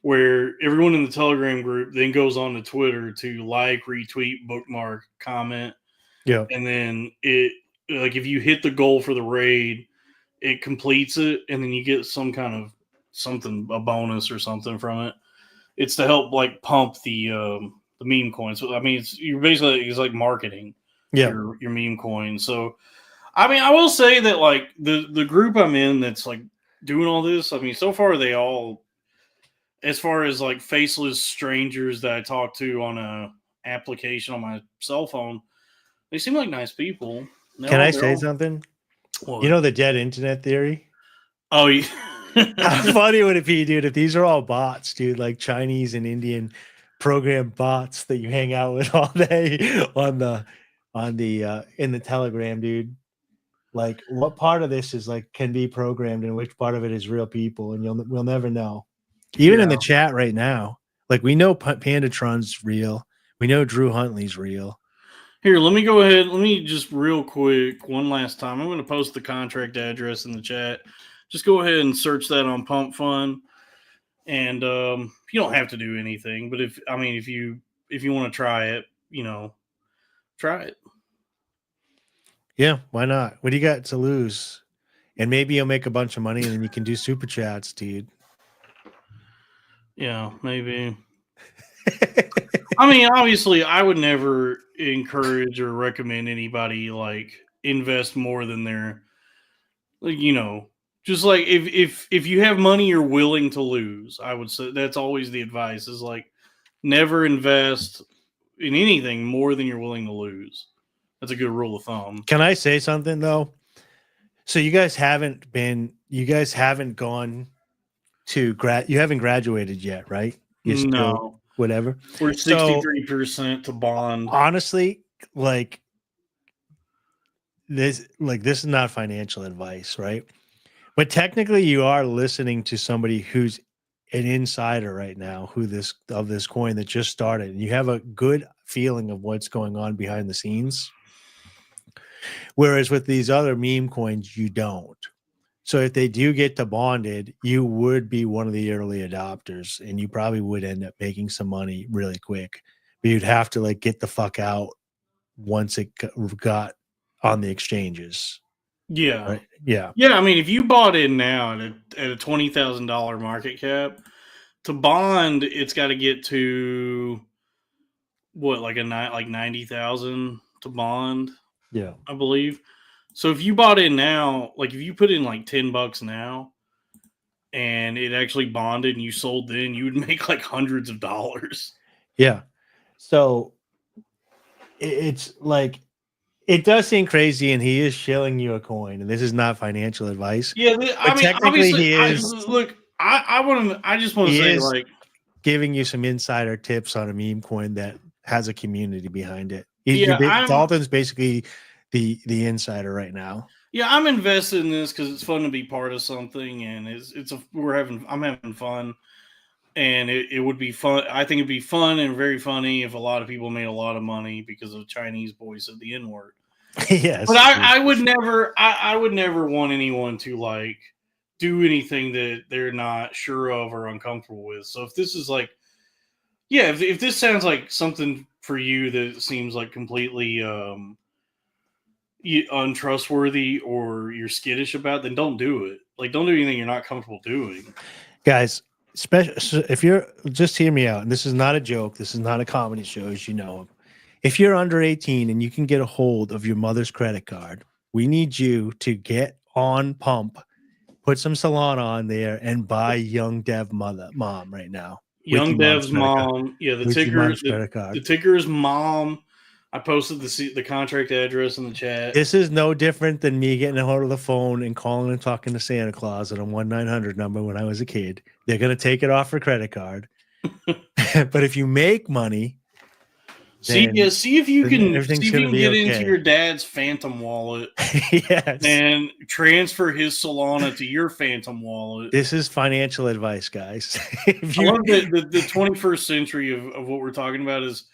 where everyone in the Telegram group then goes on to Twitter to like, retweet, bookmark, comment. yeah. And then if you hit the goal for the raid, it completes it, and then you get some kind of a bonus or something from it. It's to help like pump the meme coins. So it's like marketing. Yeah. Your meme coin. So I will say that like the group I'm in that's like doing all this, so far they all, as far as like faceless strangers that I talk to on a application on my cell phone, they seem like nice people. Can I say something? What? You know the dead internet theory? Oh, yeah. How funny would it be, dude, if these are all bots, dude, like Chinese and Indian program bots that you hang out with all day in the Telegram, dude? Like, what part of this is like can be programmed and which part of it is real people, and we'll never know. Even in the chat right now, like we know Pandatron's real, we know Drew Huntley's real. Here, let me go ahead. Let me just real quick, one last time. I'm going to post the contract address in the chat. Just go ahead and search that on Pump Fund. And you don't have to do anything, but if you want to try it, try it. Yeah, why not? What do you got to lose? And maybe you'll make a bunch of money and then you can do super chats, dude. Yeah, maybe. Obviously, I would never encourage or recommend anybody like invest more than their, just like if you have money you're willing to lose. I would say that's always the advice is like never invest in anything more than you're willing to lose. That's a good rule of thumb. Can I say something though? So you guys haven't gone to you haven't graduated yet, right? You're no. Whatever. We're 63% to bond. Honestly, like this is not financial advice, right? But technically you are listening to somebody who's an insider right now of this coin that just started, and you have a good feeling of what's going on behind the scenes. Whereas with these other meme coins, you don't. So if they do get to bonded, you would be one of the early adopters, and you probably would end up making some money really quick But you'd have to like get the fuck out once it got on the exchanges. Yeah. Right? Yeah. Yeah. I mean, if you bought in now at a $20,000 market cap, to bond, it's got to get to what, like 90,000 to bond, Yeah. I believe. So if you bought in now, like if you put in like $10 now, and it actually bonded and you sold then, you would make like hundreds of dollars. Yeah. So it's like, it does seem crazy, and he is shilling you a coin, and this is not financial advice. Yeah, I mean, technically obviously, he is. I just want to say, like, giving you some insider tips on a meme coin that has a community behind it. Yeah, Dalton's basically the insider right now. Yeah, I'm invested in this because it's fun to be part of something, and I'm having fun, and it would be fun. I think it'd be fun and very funny if a lot of people made a lot of money because of Chinese boys said the N word. Yes, but I would never want anyone to like do anything that they're not sure of or uncomfortable with. So if this is like, yeah, if this sounds like something for you that seems like completely untrustworthy or you're skittish about, then don't do it. Like, don't do anything you're not comfortable doing, guys. Especially if you're, just hear me out, and this is not a joke. This is not a comedy show, as you know. If you're under 18 and you can get a hold of your mother's credit card, we need you to get on Pump, put some Solana on there, and buy Young Dev mom right now. Young Dev's mom. Yeah, the ticker is mom. I posted the contract address in the chat. This is no different than me getting a hold of the phone and calling and talking to Santa Claus at a 1-900 number when I was a kid. They're going to take it off your credit card. But if you make money, see if you can get into your dad's Phantom wallet. Yes. And transfer his Solana to your Phantom wallet. This is financial advice, guys. I love that the 21st century of what we're talking about is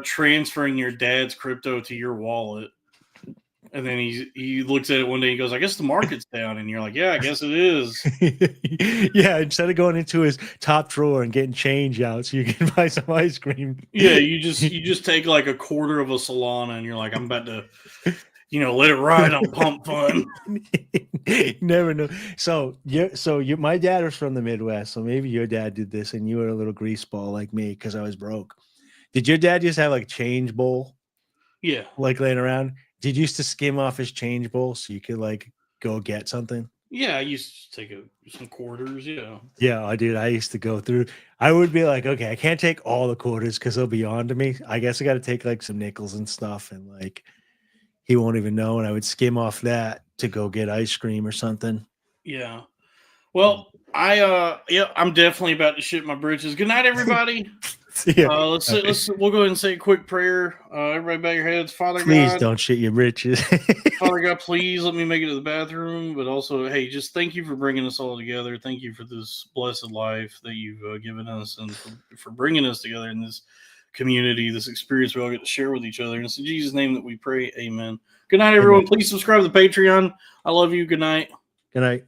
transferring your dad's crypto to your wallet. And then he looks at it one day, he goes, I guess the market's down. And you're like, yeah, I guess it is. Yeah, instead of going into his top drawer and getting change out so you can buy some ice cream. Yeah, you just take like a quarter of a Solana and you're like, I'm about to, let it ride on Pump Fun. Never know. So my dad was from the Midwest, so maybe your dad did this and you were a little grease ball like me because I was broke. Did your dad just have like change bowl? Yeah. Like laying around? Did you used to skim off his change bowl so you could like go get something? Yeah, I used to take some quarters. Yeah. Yeah, I did. I used to go through. I would be like, okay, I can't take all the quarters because they'll be on to me. I guess I got to take like some nickels and stuff, and like he won't even know. And I would skim off that to go get ice cream or something. Yeah. Well, I'm definitely about to shit my britches. Good night, everybody. Yeah. We'll go ahead and say a quick prayer. Everybody bow your heads. Father please God, don't shit your britches. Father God, please let me make it to the bathroom. But also, hey, just thank you for bringing us all together. Thank you for this blessed life that you've given us, and for bringing us together in this community, this experience we all get to share with each other. And it's in Jesus' name that we pray. Amen. Good night, everyone. Please subscribe to the Patreon. I love you. Good night. Good night.